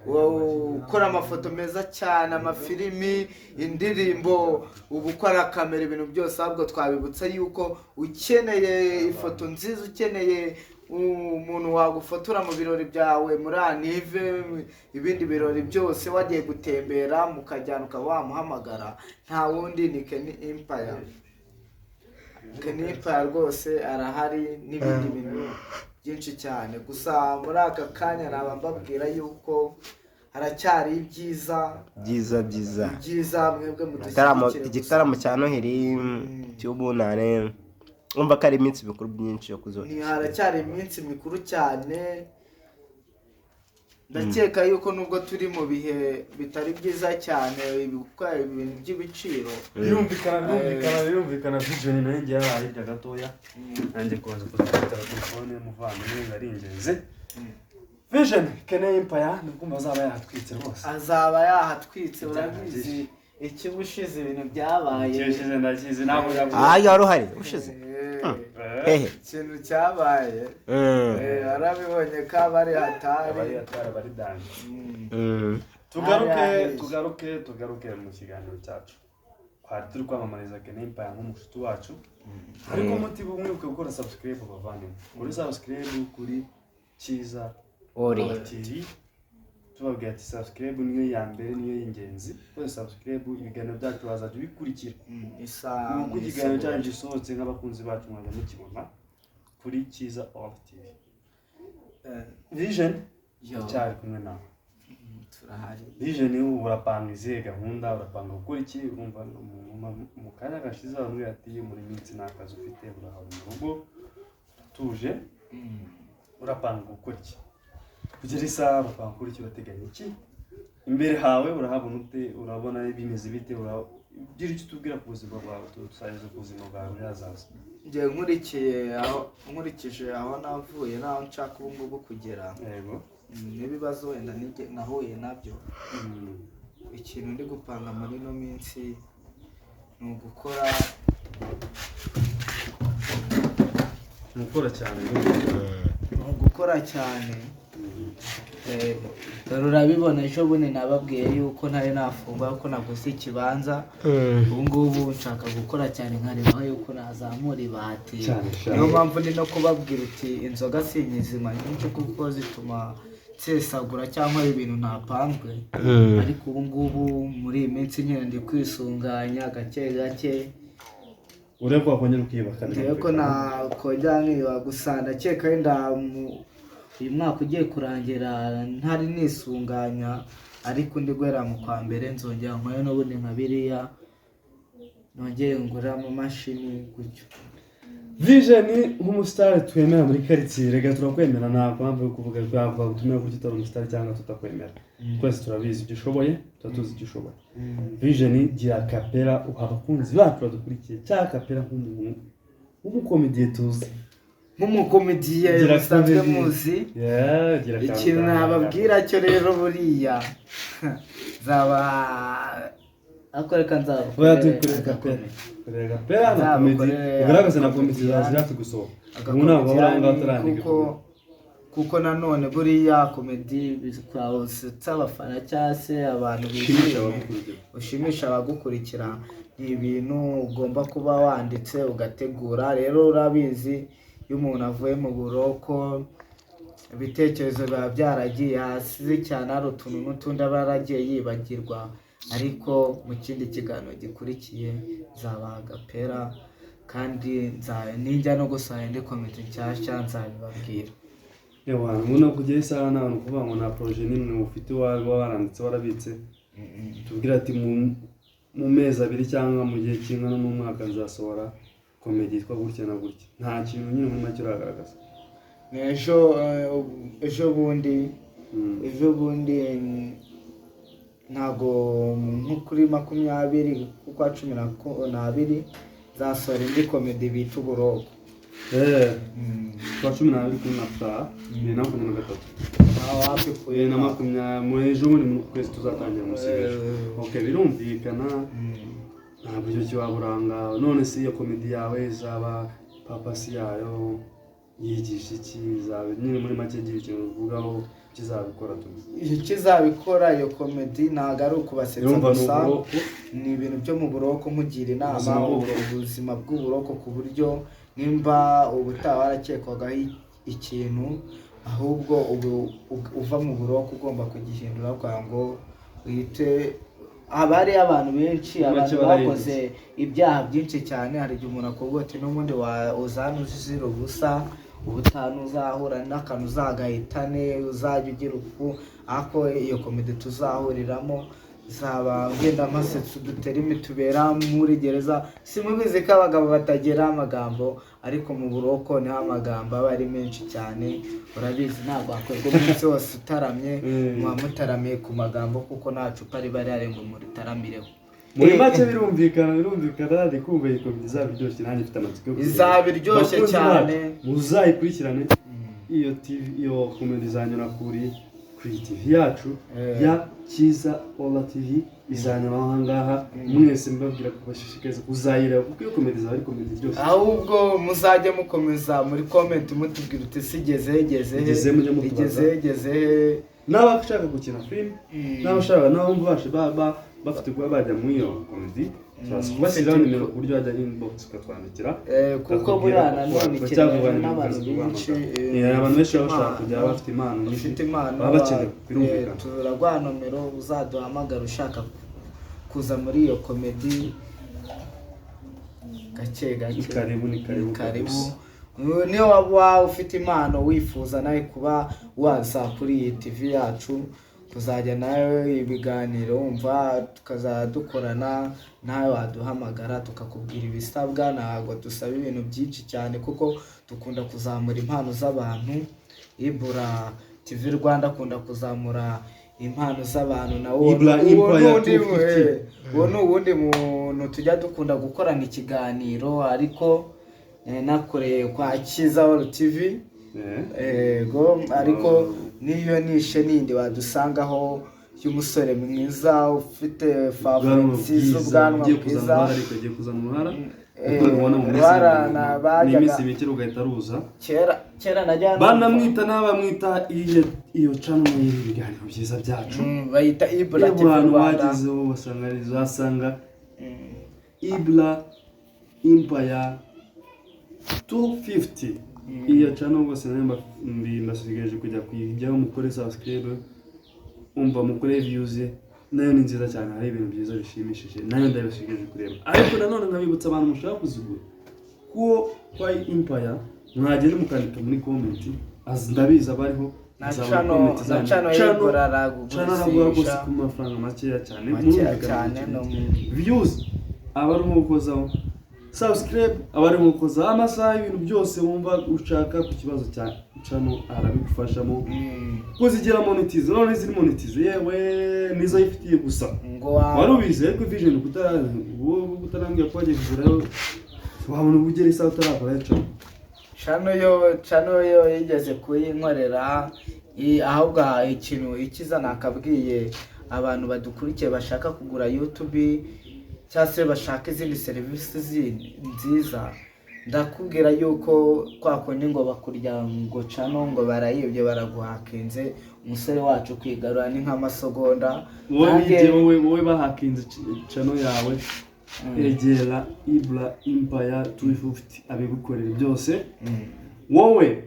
ukora amafoto meza cyane amafilimi indirimbo ubu ukora kamera ibintu byose ahubwo twabibutsa yuko ukeneye ifoto nziza ukeneye umuntu wagufotora mu birori byawe muri anive ibindi birori byose wagiye gutembera mukajyana ukaba wamuhamagara nta wundi ni Ken Empire rwose arahari n'ibindi bintu byinshi cyane gusa muri aka kanya naba mbabwira yuko haracyari ibyiza mwebwe mudushyigikire igitaramo cya Noheli cy'ubunane umva ko ari iminsi mikuru myinshi yo kuzoza haracyari iminsi mikuru cyane ndakeka yuko nubwo turi mu bihe bitari byiza cyane gukora ibintu by'ibiciro birumvikana vision nayo ngiye hirya gatoya nanjye kubanza kuzafata telefone y'umuvandimwe ari ingenzi vision Kene Empire nukumva azaba yahatwitse rwose azaba yahatwitse urabizi ikibushize ibintu byabaye cyeshize ndakizi ntabwo yari uhari ushize ikintu cyabaye arabibonye ko bari hatari bari dance tugaruke mu kiganiro cyacu twari turi kwamamariza Kene Empire nk'umushuti wacu ariko muti mwibuke gukora subscribe bavandimwe kuri subscribe kuri Cyiza TV tubabwira ati subscribe niyo ya mbere niyo y'ingenzi kuri subscribe ibiganiro byacu bazajya bikurikira uko ikiganiro cyacu gisohotse nk'abakunzi bacu mwaza mukibona kuri Cyiza TV Vision cyari kumwe nawe turahari Vision urapanga izihe gahunda urapanga gukora iki urumva mu kanya gashize bamwe ati muri minsi nakazi ufite urahawe mu rugo tuje urapanga gukora iki kugira isaha urapanga gukora iki urateganya iki imbere hawe urahabona ute urabona bimeze bite ugira icyo tubwira ku buzima bwawe tusayize ku buzima bwawe hazaza njye nkurikije aho navuye naho nshaka ubu ngubu kugera yego n'ibibazo wenda nahuye nabyo ikintu ndi gupanga muri ino minsi ni ugukora cyane dore urabibona ejo bundi nababwiye yuko ntari nafunga ko naguze ikibanza ubu ngubu nshaka gukora cyane nkareba yuko nazamura ibati niyo mpamvu ndi no kubabwira uti inzoga si inyizima nyinshi kuko zituma nsesagura cyangwa ibintu ntapanzwe ariko ubu ngubu muri iyi minsi nyine ndi kwisunganya gake gake ureko wakongera ukiyubaka ko nakongera nkiba gusa ndakeka wenda uyu mwaka ugiye kurangira ntari nisunganya ariko ndi guhera mu kwa mbere nzongera nkore n'ubundi nka biriya nongere ngura mu mashini gutyo Vision nk'umusitari twemera muri quartier rega turakwemera ntabwo mpamvu yo kuvuga twavuga gutumira gutyo utari umusitari cyangwa tutakwemera twese turabizi ibyo ushoboye tuzi icyo ushoboye Vision gira kapera abakunzi bacu badukurikiye cya kapera nk'umuntu w'umukomediye tuzi nk'umukomediye musanzwe muzi ikintu nababwira cyo rero buriya zaba akoreka nzabakorera kapera na komedi ugaragaza na komedi zaziratu gusohoka ntabwo baranga turandika kuko nanone buriya komedi bikwawusetsa abafana cyangwa se abantu ushimisha abagukurikira ni ibintu ugomba kuba wanditse ugategura rero urabizi iyo umuntu avuye mu buroko ibitekerezo biba byaragiye hasi cyane hari utuntu n'utundi aba yaragiye yibagirwa ariko mu kindi kiganiro gikurikiye nzabaha agapera kandi ninjya no gusaba indi komite nshyashya nzabibabwira ubona kugera isaha n'abantu kuvuga ngo nta poroje n'imwe ufite waranditse warabitse tubwira ati mu mezi abiri cyangwa mu gihe kingana n'umwaka nzasohora komedi yitwa gutya na gutya nta kintu nyine muri make uragaragaza ejo bundi ntago nko kuri 20 kwa 12 zasohora indi komedi bita uburoko kwa 12 kuri nafta ni na 13 na makumya mu ejo bundi mu kwezi tuzatangira umusigejo birumvikana ntabwo icyo kiwaburanga none se iyo komedi yawe izaba papasi yayo yigisha iki izaba nyine muri make igihe ikintu uvugaho kizabikora kizabikora iyo komedi ntabwo ari ukubasetsa gusa ni ibintu byo mu buroko mugira inama ubuzima bw'uburoko ku buryo nimba ubutaha warakekwagaho ikintu ahubwo uva mu buroko ugomba kugihindura kugira ngo uhite haba hariyo abantu benshi abantu bakoze ibyaha byinshi cyane hari igihe umuntu akubwira ati n'ubundi uzana uzira ubusa ubutaha uzahura n'akantu uzagahitane uzajya ugira uku ariko iyo komedi tuzahuriramo zaba ngenda masetsu duterimi tubera muri gereza simubizi ko abagabo batagera amagambo ariko mu buroko ni amagambo aba ari menshi cyane urabizi ntabwo akorwa umunsi wose utaramye mutaramiye ku magambo kuko nta cupa riba rihari ngo muritaramireho muri make birumvikana ndikumva iyi komedi izaba iryoshye nanjye mfite amatsiko izaba iryoshye cyane muzayikurikirane iyo komedi izanyura kuri TV yacu ya Cyiza Ola TV izanyura aha ngaha mwese mbabwira ko bashishikariza kuzayireba kuko iyo komedi izaba ari komedi iryoshye ahubwo muzajye mukomeza muri comment mutubwira uti sigeze n'abashaka gukina film n'abashaka bafite kuba bajya muri iyo komedi bashyiraho nimero ku buryo wajya inbox ukatwandikira kuko buriya nanone ikeneye n'abantu benshi abantu benshi baba bashaka kujya bafite impano nyinshi baba bakeneye birumvikana turaguha nomero uzaduhamagara ushaka kuza muri iyo komedi gake karibu niyo waba ufite impano wifuza nawe kuba waza kuri iyi TV yacu kuzajya nawe ibiganiro umva tukazadukorana nawe waduhamagara tukakubwira ibisabwa ntabwo dusaba ibintu byinshi cyane kuko dukunda kuzamura impano z'abantu Ibura TV Rwanda akunda kuzamura impano z'abantu nawo n'ubundi muntu tujya dukunda gukorana ikiganiro ariko nakoreye kwa Cyiza Ola TV ariko niyo nishe nindi wadusangaho y'umusore mwiza ufite favorite z'ubwanwa bwiza ugiye kuzana umuhara ubona mu minsi mike ugahita ruza kera najyana banamwita n'abamwita iyo channel y'ibiganiro byiza byacu bayita Ibura TV Rwanda basanga Ibura Empire 250 iyo channel bose mbasigaje kujya kuyijyaho mukore subscribe umva mukore views nayo ni nziza cyane hari ibintu byiza bishimishije nayo ndabashigaje kureba ariko nanone nkabibutsa abantu mushaka kuzigura ko kwa Empire mwageze mukandika muri comment ndabizi abariho channel y'Ibura rwose ku mafaranga makeya cyane views abarimo gukozaho subscribe abarimo gukoza amasaha ibintu byose wumva ushaka ku kibazo cya channel arabigufashamo kuzigira monetize none ziri monetize yewe nizo yifitiye gusa warubize ariko vision kutarambya kwaje kugurayo wabona ubugere isa utarakora channel yo yigeze kuyinkorera ahubwo ikintu ikiza nakabwiye abantu badukurikiye bashaka kugura YouTube cyase bashaka izindi serivisi nziza ndakubwira yuko kwakundi ngo bakurya ngo channel ngo barayibye baraguhakinze umusore wacu kwigarura ni nk'amasegonda wowe bahakinze channel yawe egera Ibura Empire 250 abigukorera byose wowe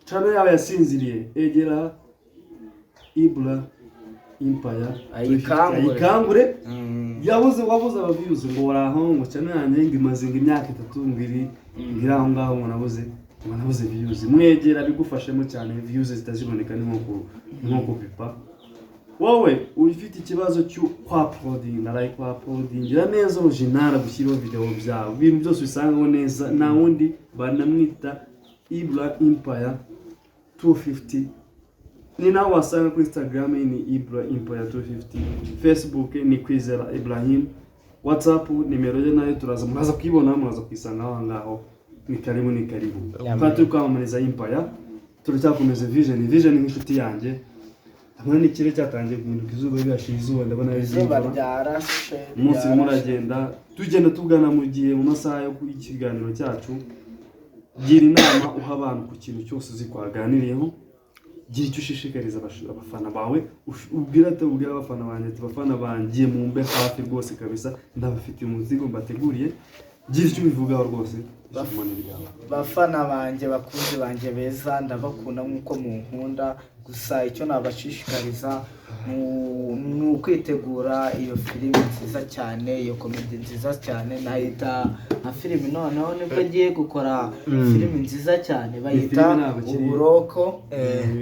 channel yawe yasinziriye egera Ibura Empire ayikangure wabuze abavyuze ngo waraho ngo channel yanjye ngimaze imyaka 3 ngiri aho ngaho ngo nabuze views mwegera bigufashemo cyane views zitaziboneka nko pipa wowe ufite ikibazo cyo kwa uploading ngira neza original gushyiraho video byawe ibintu byose bisangaho neza na wundi banamwita Ibura Empire 250 ni nawe wasanga kuri Instagram ni Ibura Empire 250 Facebook ni Kwizera Ibrahim WhatsApp nimero ye nayo muraza kwibona muraza kwisanga aho ngaho ni karibu kandi kwamamariza Empire turacyakomeza vision nk'inshuti yanjye hamwe n'ikire cyatangiye guhinduka izuba ryashize izuba ndabona izuba ryarashe umunsi muragenda tugenda tugana mu gihe mu masaha yo ikiganiro cyacu gira inama uha abantu ku kintu cyose uzikwaganiriyeho gira icyo ushishikariza abafana bawe ubwira abafana banjye abafana bangiye mu mbe hafi rwose kabisa ndabafitiye umuzigo mbateguriye gira icyo ubivugaho rwose bafana banjye bakunze banjye beza ndabakunda nkuko munkunda gusa icyo nabashishikariza ni ukwitegura iyo filime nziza cyane, iyo komedi nziza cyane, nayita nka filime noneho nibwo agiye gukora filime nziza cyane bayita Uburoko.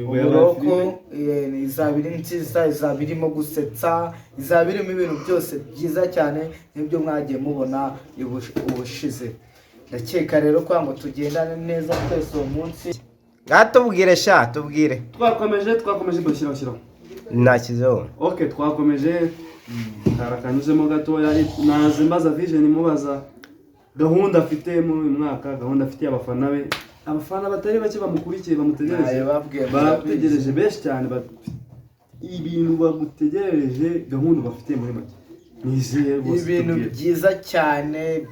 Uburoko izaba iri nziza, izaba irimo gusetsa, izaba irimo ibintu byose byiza cyane n'ibyo mwagiye mubona ubushize. Ndakeka rero ko ngo tugendane neza twese uwo munsi. Tubwire sha, tubwire. Twakomeje gushyiraho. Nakizeho. Okay, twakomeje karakanyuzemo gatoya, naze mbaza Vision mubaza gahunda afite mu mwaka, gahunda afite abafana be. Abafana batari bake bamukurikiye bamutegereje. Barategereje benshi cyane, ibintu bamutegereje, gahunda bafite muri make. Ibintu byiza cyane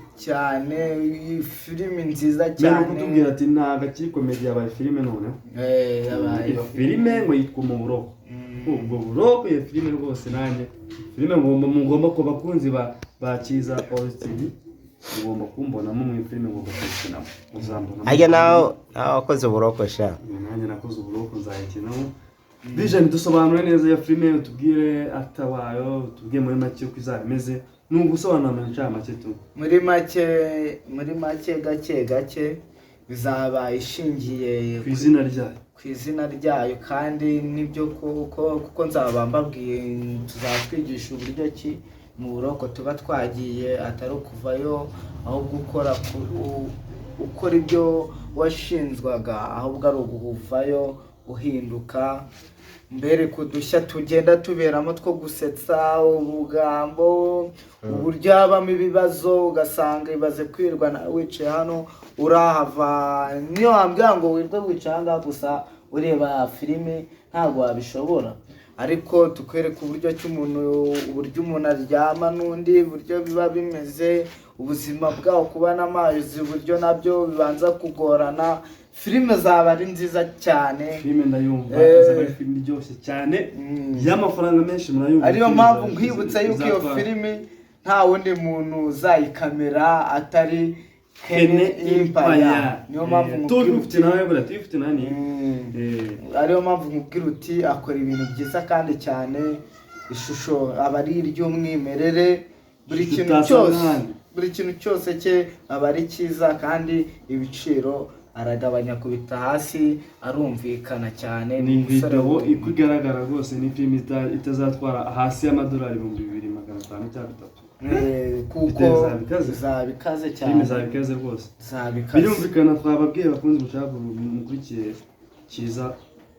filime nziza cyane. Mero kutubwira ati ntaga kiri komedi yabaye filime none. Yabaye filime ngo yitwa mu Buroko. Ubwo Buroko ya filime rwose nanjye. Filime mugomba ko bakunzi bakiza OSTV. Mugomba kumbona mu filime ngo bakinamo. Uzambona. Ajya naho akoze Buroko sha. Nanjye nakoze Buroko nzayikinamo. Vision dusobanure neza ya filime, utubwire actor wayo, utubwire muri make uko izameze. Nugusobanura mu ncamake tu. Muri make gake bizaba ishingiye ku izina ryayo kandi nibyo kuko nzaba mbabwiye tuzatwigisha uburyo ki mu Buroko tuba twagiye atari kuvayo aho ukora ibyo washinzwaga, ahubwo ari uguvayo uhinduka mbere kudushya tugenda tuberamo two gusetsa ubugambo, uburyo habamo ibibazo ugasanga ibaze kwirwa wicaye hano urahava, niyo wambwira ngo wirwe wicanga gusa ureba filime ntabwo wabishobora. Ariko tukwereka uburyo umuntu aryama n'undi buryo biba bimeze, ubuzima bwawo kuba n'amazi uburyo nabyo bibanza kugorana. Filime zaba ari nziza cyane. Filime ndayumva azaba ari filime iryoshye cyane y'amafaranga menshi murayumva. Ariyo mpamvu nkwibutsa yuko iyo filime nta wundi muntu uzayikamera atari Kene Impaya. Niyo mpamvu tubifite nawe bura tubifite nani. Ariyo mpamvu nkubwira uti akora ibintu byiza kandi cyane, ishusho aba ari iry'umwimerere, buri kintu cyose cye aba ari cyiza kandi ibiciro aragabanya kubita hasi, arumvikana cyane. Ni video ikigaragara rwose, ni filime itazatwara hasi y'amadolari 2500 cyangwa 3. Kuko zabikaze cyane. Filime zabikaze rwose. Birumvikana twababwiye bakunze mushaka mukurikiye Kiza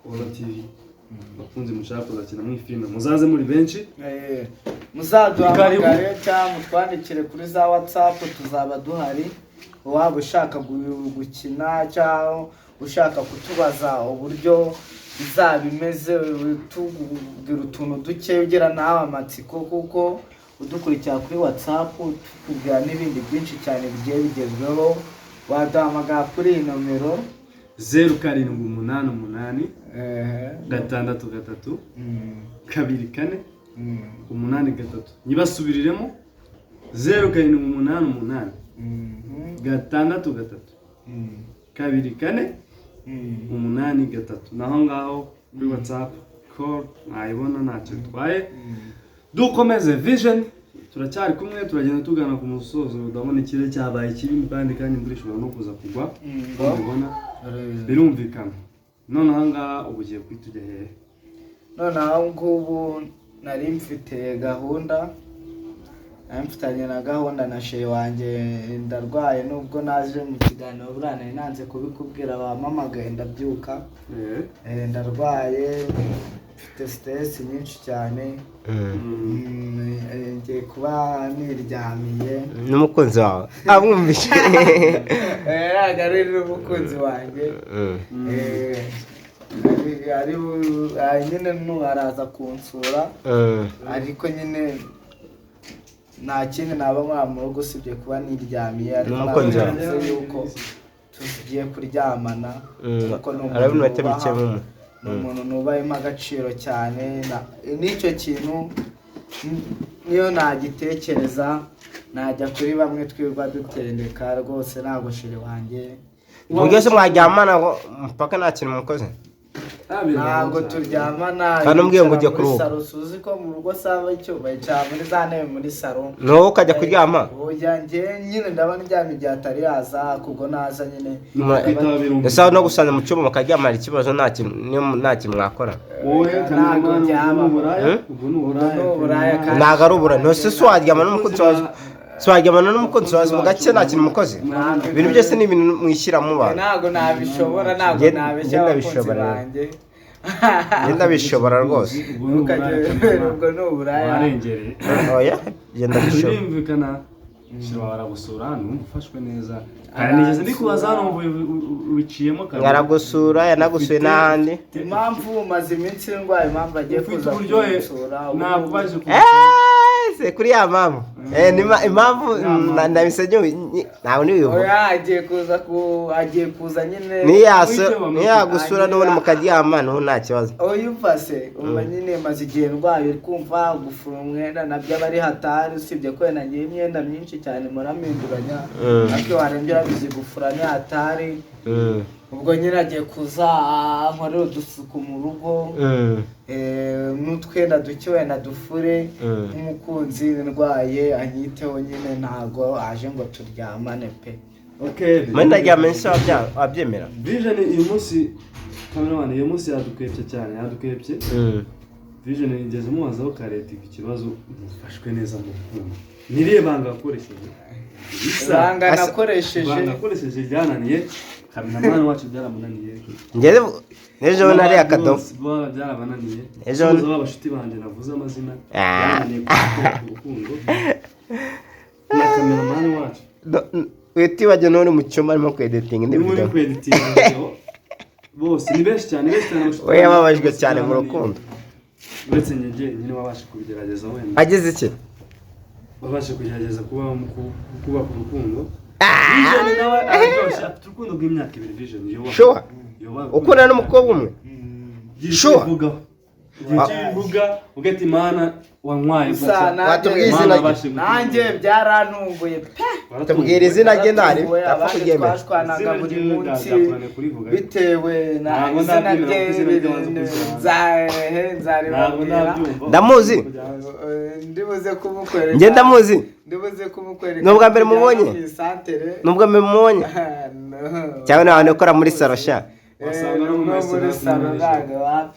Ora TV. Bakunze mushaka kuzakina mu filime muzaze muri benshi. Muzaduhamagare cyangwa mutwandikire kuri za WhatsApp, tuzaba duhari. Waba ushaka gukina cyangwa ushaka kutubaza uburyo bizaba bimeze, tubwira utuntu duke ugira nawe amatsiko, kuko udukurikira kuri WhatsApp tukubwira n'ibindi byinshi cyane bigiye bigezweho. Waduhamagara kuri iyi nomero 0788 633 24 83. Nibasubiriremo 0788 633 24 83. Naho ngaho kuri WhatsApp call ayibona ntacyo twaye. Dukomeze Vision, turacyari kumwe, turagenda tugana ku musozo. Ndabona ikire cyabaye kibi kandi imvura ishobora no kuza kugwa. Ndabona birumvikana. None aha ubugiye kwitujya hehe? None aho ngubu nari mfite gahunda, mfitanye na gahunda na shehe wanjye. Ndarwaye nubwo naje mu kiganiro burana nanze kubikubwira, bamamagaye ndabyuka. Ndarwaye, mfite stress nyinshi cyane. Ngiye kuba niryamiye n'umukunzi wawe amwumvishe. Agarurira umukunzi wanjye. Nyine araza kunsura, ariko nyine nta kindi naba nkora mu rugo usibye kuba niryamiye. Ariko navuze yuko tugiye kuryamana, kuko ni umuntu nubayemo agaciro cyane. N'icyo kintu niyo nagitekereza najya kuri bamwe twirwa dutendeka rwose, ntabwo shiri wanjye. Uburyo se mwaryamana mpaka nta kintu mukoze? ntabwo turyamana kandi umbwiye ngo ujye kuruhuka suzi ko mu rugo saba icyo bayicara muri za ntebe muri salo no ukajya kuryama oya njye nyine ndabona iryama igihe atari yaza kubwo naza nyine ese no gusana mu cyumba mukaryamana ikibazo nta kintu mwakora ntabwo ryama ntabwo ari uburaya ntose se waryamana n'umukunzi wawe swaryamana n'umukunzi wawe mu gake nta kintu mukoze ibintu byose ni ibintu mwishyiramo abantu ntabwo nabishobora ntabwo nabeshya abakunzi banjye genda bishobora rwose ubwo ni uburaya oya genda bishobora birumvikana shira baragusura hano ufashwe neza kandi nigeze ndikubaza hano ubiciyemo kandi yaragusura yanagusuye n'ahandi impamvu umaze iminsi ndwaye impamvu agiye kuza gusura nakubaje se kuri ya mpamvu impamvu ndabisenye ntawe niwiho agiye kuza nyine niyagusura n'ubundi mukaryama n'ubu nta kibazo uyumva se umva nyine maze igihe ndwaye uri kumva gufura umwenda nabyo aba ari hatari usibye ko nagiye imyenda myinshi cyane muraminduranya ariko warengera bizi gufura ni hatari ubwo nyine agiye kuza nkorera udusuku mu rugo n'utwenda duke wenda dufure nk'umukunzi ndwaye anyiteho nyine ntago aje ngo turyamane pe mwe ndaryama nse wabyemera Vision uyu munsi cameraman uyu munsi yadukwepye cyane yadukwepye Vision igeze muwazaho kareti ikibazo ufashwe neza mu rukundo niriye banga akoresheje banga nakoresheje byananiye cameraman wacu byaramunaniye ngeze nejo nari akadomo byarabananiye ejo abashuti banje navuze amazina byananiye urukundo na cameraman wacu witibajye none mu cyumba arimo kweditinga indi video bose ni benshi cyane we yababajwe cyane mu rukundo uretse nyine wabasha kubigerageza wenda ageze iki babasha kugerageza kuba ku rukundo Vision nawe arashaka afite urukundo rw'imyaka 2 Vision sure ukunda n'umukobwa umwe sure ivuga ugati mana wankwaye watubwiye izina nanjye byarantunguye tubwira izina rye ntari apfa kuryemera twashwanaga buri munsi bitewe na izina rye nzaribabwira ndamuzi ndibuze kumukwereka njye ndamuzi ndibuze kumukwereka nubwo mbere mubonye nubwo mbere mubonye cyangwa n'abantu ukora muri salo sha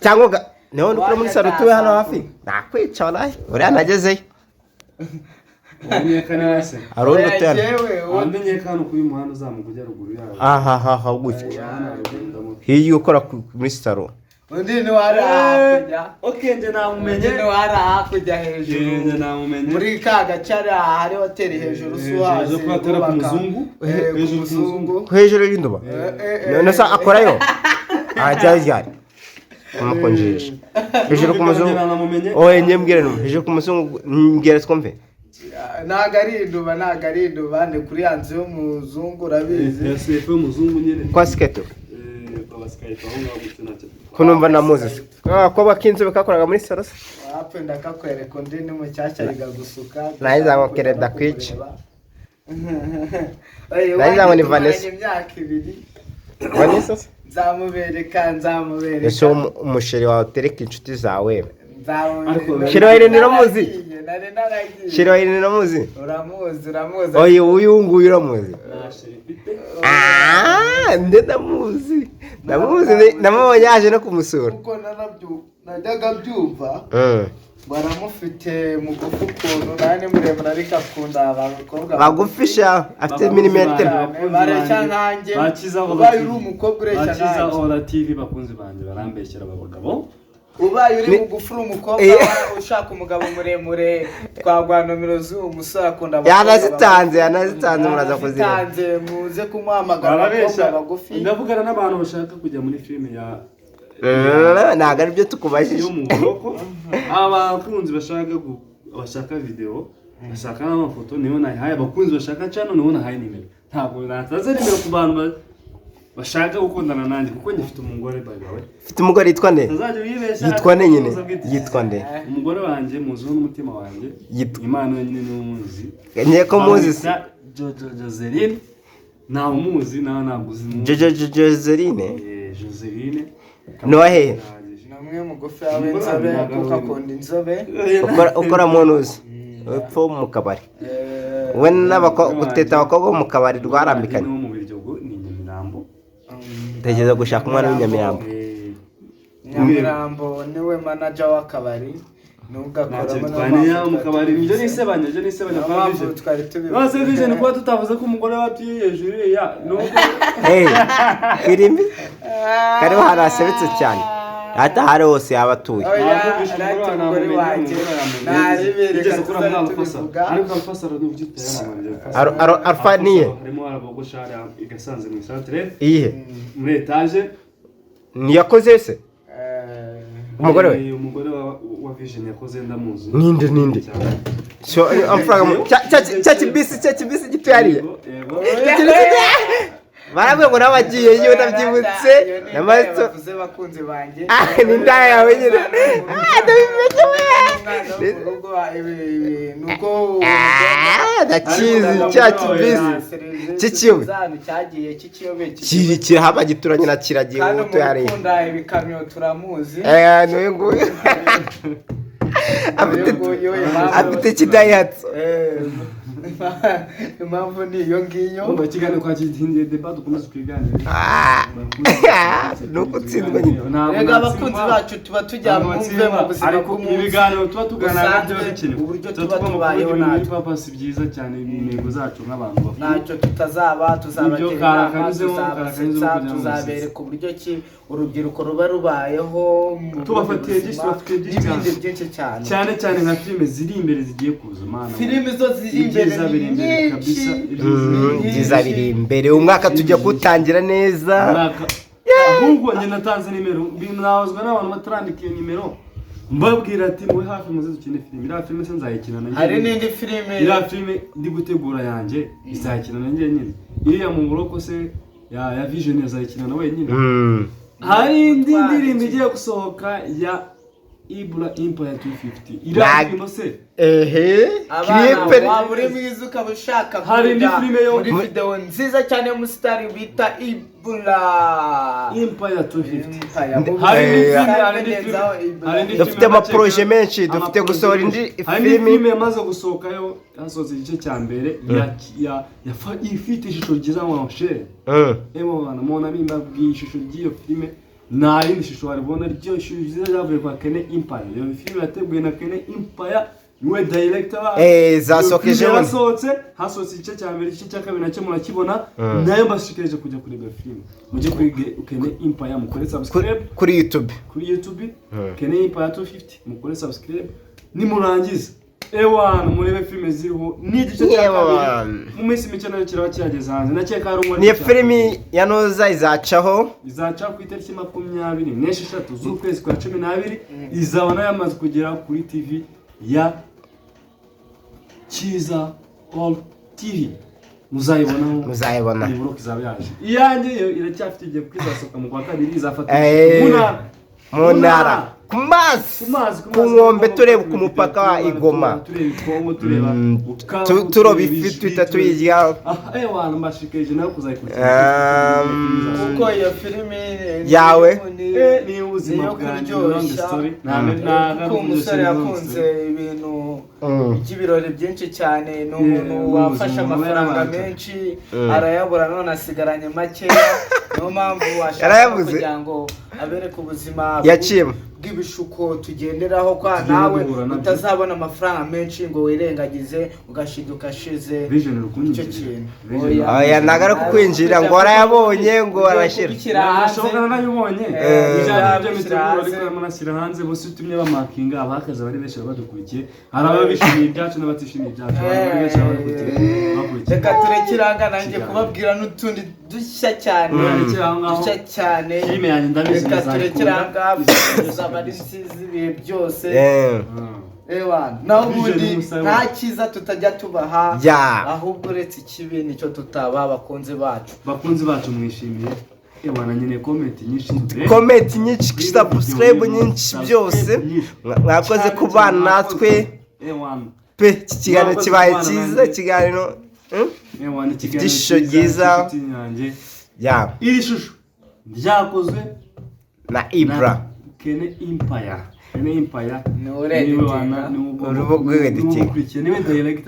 cyangwa niho ndukora muri salo tuwe hano hafi nakwica walahi uriya nagezeyo umenyekane wese arundi utera umenyekane kuri muhanda uzamuka ujya ruguru yawe aha gutya hiyo ukora muri salo undi ni wari hakurya nje namumenye ni wari hakurya hejuru nje namumenye muri ka gacari hari hoteli hejuru suhaje kwa tera ku muzungu hejuru y'indoba none sa akorayo ajya umukonjesha hejuru ku muzungu oye nyembwire no hejuru ku muzungu mbwire twumve ntago ari induba ni kuri yanzu y'umuzungu urabizi yasefe umuzungu nyine kwa sketo kwa sketo aho ngaho gutyo kunumva namuzi ko bakinze bakakoraga muri salo apenda kakwereka undi ni mucyashya riga gusuka nayiza ngo kereda kwica nayiza ngo ni Vanessa imyaka 2 Vanessa nzamubereka ese umusheri wawe utereka inshuti zawe Shirohire niramuzi Shirohire niramuzi uramuzi oye uyu nguyu uramuzi ndamuzi namubonye yaje no kumusura kuko najyaga byumva baramufite mugufi ukuntu nani muremure ariko akunda abakobwa bagufisha afite milimetero bareshya nkanjye ubaye uri umukobwa ureshya nkanjye bakiza Ora TV bakunzi banje barambeshyera abagabo ubaye uri mugufi uri umukobwa ushaka umugabo muremure twagwa nomero z'uwo musore akunda yanazitanze muraza kuzira muze kumuhamagara abakobwa bagufi ndavugana n'abantu bashaka kujya muri filime ya ntabwo ari byo tukubajije abakunzi bashaka video bashaka n'amafoto niho nahaye abakunzi bashaka channel niho nahaye nimero ntabwo nataze nimero ku bantu bashaka gukundana nanjye kuko ngifite umugore bagawe mfite umugore yitwa nde yitwa nde nyine yitwa nde umugore wanjye muzi n'umutima wanjye Imana nyine n'umuzi ngiye ko muzi Joseline nawe umuzi nawe naguzi Joseline Joseline Nowa hehe namwe mugufi w'inzobe kuko akunda inzobe ukora mu ntuzi epfo mu kabari we guteta abakobwa bo mu kabari rwarambikanye tekereza gushaka umwana w'inyamirambo Nyamirambo niwe manager w'akabari twanira mu kabari ibyo nisebanya kwa Vision bose Vision kuba tutavuze ko umugore watuye hejuru ya Firimbi kariho harasebetse cyane hata hari hose yabatuye arfaniye iyihe muri etage niyakoze se umugore we umugore wa Vision yakoze ndamuzi ninde so amafaranga cyakibisi gituyariye barabwe ngo nabagiye yo ndabyibutse namaso bakunze banje ni ndaya yawe nyine ndabimenye nuko ndakizi cyakibisi kikiyobe kiri haba gituranye na kiragiye uto yari ukunda ibikamyo turamuzi niwe nguyu afite kidayihatsu impamvu ni iyo ngiyo umva kiganiro kwa kidinde debat dukomeze kwiganira nuko utsindwa nyine rega abakunzi bacu tuba tujya mu mve mu buzima ariko ibiganiro tuba tuganira byo bikene uburyo tuba tubayeho natwe tuba pasi byiza cyane intego zacu nk'abantu bafite ntacyo tuzabagerera tuzabereka uburyo ki urubyiruko ruba rubayeho tubafatiye byinshi cyane nka filime ziri imbere zigiye kuza mana filime zo ziri imbere byiza biri imbere umwaka tujya gutangira neza ahubwo njye natanze nimero binazwa n'abantu batarandikiye nimero mbabwira ati muwe hafi muze dukine filime iriya filime se nzayikina nanjye hari n'indi filime iriya filime ndi gutegura yanjye izayikina nanjye nyine iriya mu buroko se ya Vision yazayikina na wenyine hari indi ndirimbo igiye gusohoka ya Ibura Empire 250 iriya se clip wabure mwiza ukaba ushaka hari indi filime yo muri video nziza cyane y'umusitari bita Ibura Empire 250 hari dufite ama projet menshi dufite gusohora indi filime yamaze gusohokayo yasoze igice cya mbere ya ifite ishusho ryiza mu nshere bana mona bimba bw'ishusho ry'iyo filime nari ishusho waribona ryo ishusho zavuye kwa Kene Empire iyo filime yateguye na Kene Empire niwe director zasokeje hasohotse igice cya mbere igice cya kabiri nacyo murakibona nayo mbashikirije kujya kureba filime mujye kwige Kene Empire mukore subscribe kuri YouTube Kene Empire 250 mukore subscribe nimurangiza ewana murebe filime ziriho n'igice cya kabiri mu minsi mike nayo kiraba cyageze hanze nakeka hari umwe ni filime yanoza izaca ku itariki 26 z'ukwezi kwa 12 izaba nayo yamaze kugera kuri TV ya Kiza All TV muzayibona iburo kizaba yaje iyanjye yo iracyafite igihe kwizasoka mu kwa kabiri izafata mu ntara ku mazi ku nkombe tureba ku mupaka wa Igoma turoba ifi tuhita tuyirya abantu mbashikirije nawe kuzayikurikira kuko iyo filime yawe ni ubuzima bwanjye kuko umusore yakunze ibintu by'ibirori byinshi cyane ni umuntu wafashe amafaranga menshi arayabura none asigaranye makeya niyo mpamvu washaka kugira ngo abereke ubuzima bw'ibishuko tugenderaho kwa nawe utazabona amafaranga menshi ngo wirengagize ugashiduka ashize icyo kintu oya nagara kukwinjira ngo arayabonye ngo arashira ashobora nayibonye ijana by'imiteguro ariko yamanashyira hanze bose utumye bamakinga abakaza bari benshi badukurikiye hari ababishimiye ibyacu n'abatishimiye ibyacu reka turekiranga nanjye kubabwira n'utundi dushya cyane filime yanjye ndabizi reka turekiranga z'ibihe byose naho ubundi nta cyiza tutajya tubaha ahubwo uretse ikibi nicyo tutaba abakunzi bacu mwishimiye ewana nyine comment nyinshi subscribe nyinshi byose mwakoze kubana natwe pe iki kiganiro kibaye cyiza ikiganiro igishusho ryiza iri shusho ryakozwe na Ibra Kene Empire niwe wana urubo rw'editing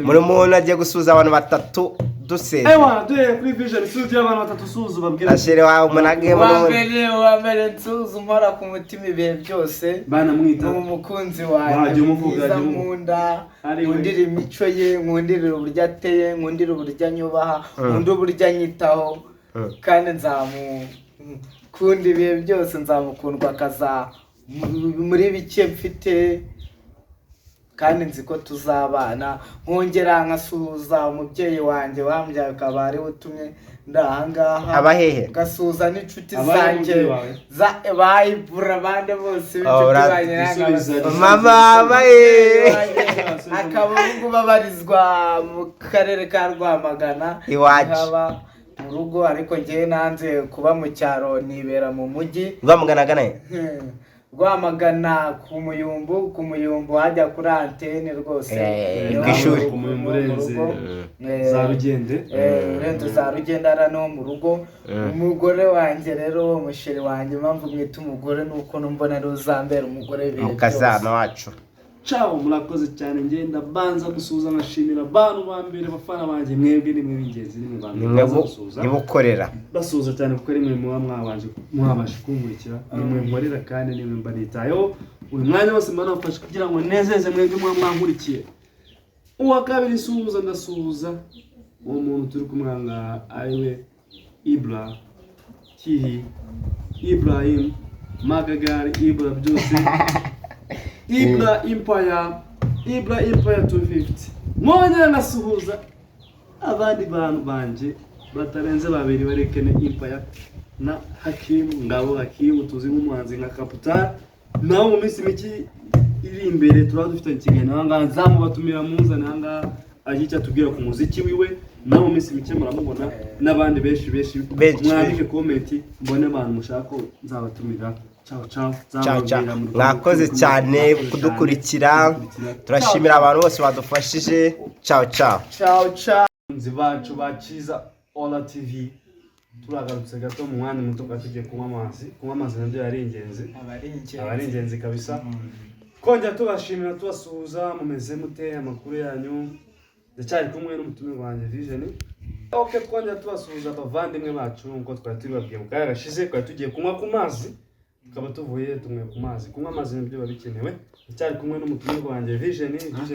muri muntu agiye gusuza abantu batatu duseze duhe kuri Vision suzi abantu batatu suzu babwira ashere wawe umunage wa mbere nsuzu mpora ku mutima ibihe byose bana mwita umukunzi wawe mwiza nkunda nkundira imico ye nkundira uburyo ateye nkundira uburyo anyubaha nkunda uburyo anyitaho kandi nzamukunda ibihe byose nzamukundwa akaza muri bike mfite kandi nzi ko tuzabana nkongera nkasuhuza umubyeyi wanjye wambyaye akaba ari utumye ndahangaha abahehe ngasuhuza n'inshuti zanjye bayibura abandi bose mama abahehe akaba ubwo babarizwa mu karere ka Rwamagana iwacu mu rugo ariko njyewe nanze kuba mu cyaro nibera mu mujyi Rwamagana ku muyumbu hajya kuri antene rwose kw'ishuri ku murenze za Rugende urenze za Rugende ara no mu rugo umugore wanjye rero umusheri wanjye mpamvu mwita umugore nuko numbona ari uzambera umugore bihe mukazana wacu ciao murakoze cyane ngenda banza gusuza nkashimira abantu bambere bafana banje mwebwe nimwe bingenzi nimwe bantu gusuza nibukorera basuza cyane kuko rimwe mu mwabanje mwabasha kumurikira nimwe nkorera kandi nimwe mbaritayo uyu mwanya wose mbanafasha kugira ngo nezeze mwebwe mwankurikiye uwa kabiri suza ndasuza uwo muntu turi kumwanga ariwe Ibra Kihi Ibrahim Magagari Ibra byose Ibra Empire 250 mwanya nasuhuza abandi bantu banje batarenze babiri barekene Empire na Hakim tuzi nk'umuhanzi nka Capital naho mu minsi miki iri imbere turaba dufite ikiganiro hanga nzamubatumira muzana hanga agica tubwira ku muziki wiwe naho mu minsi mike muramubona n'abandi benshi mwandike comment mbone abantu mushaka nzabatumira ciao mwakoze cyane kudukurikira turashimira abantu bose badufashije ciao nzi bacu baciza Ola TV turagarutse gato mu mwanya muto tugiye kunywa amazi nabyo yari ingenzi kabisa kongera tubashimira tubasuhuza mumeze mute amakuru yanyu ndacyari kumwe n'umutumire wanjye Vision twongera tubasuhuza abavandimwe bacu nkuko twari tubabwiye mu kanya gashize twari tugiye kunywa ku mazi tukaba tuvuye tumwe ku mazi kunywa amazi nibyo babikenewe ndacyari kumwe n'umutumire wanjye Vision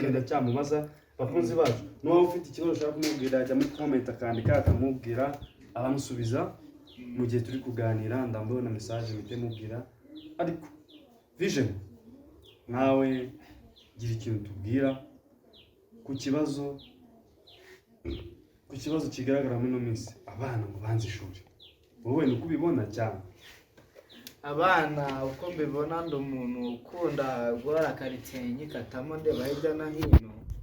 ndacyamubaza bakunzi bacu n'uwo ufite ikibazo ushaka kumubwira ajya muri comment akandika akamubwira aramusubiza mu gihe turi kuganira ndambona message mite mubwira ariko Vision nawe gira ikintu tubwira ku kibazo kigaragara muri no minsi abana ngo banze ishuri wowe nuko ubibona cyane abana uko mbibona ndi umuntu ukunda guhora karitsiye nyikatamo ndeba hirya no hino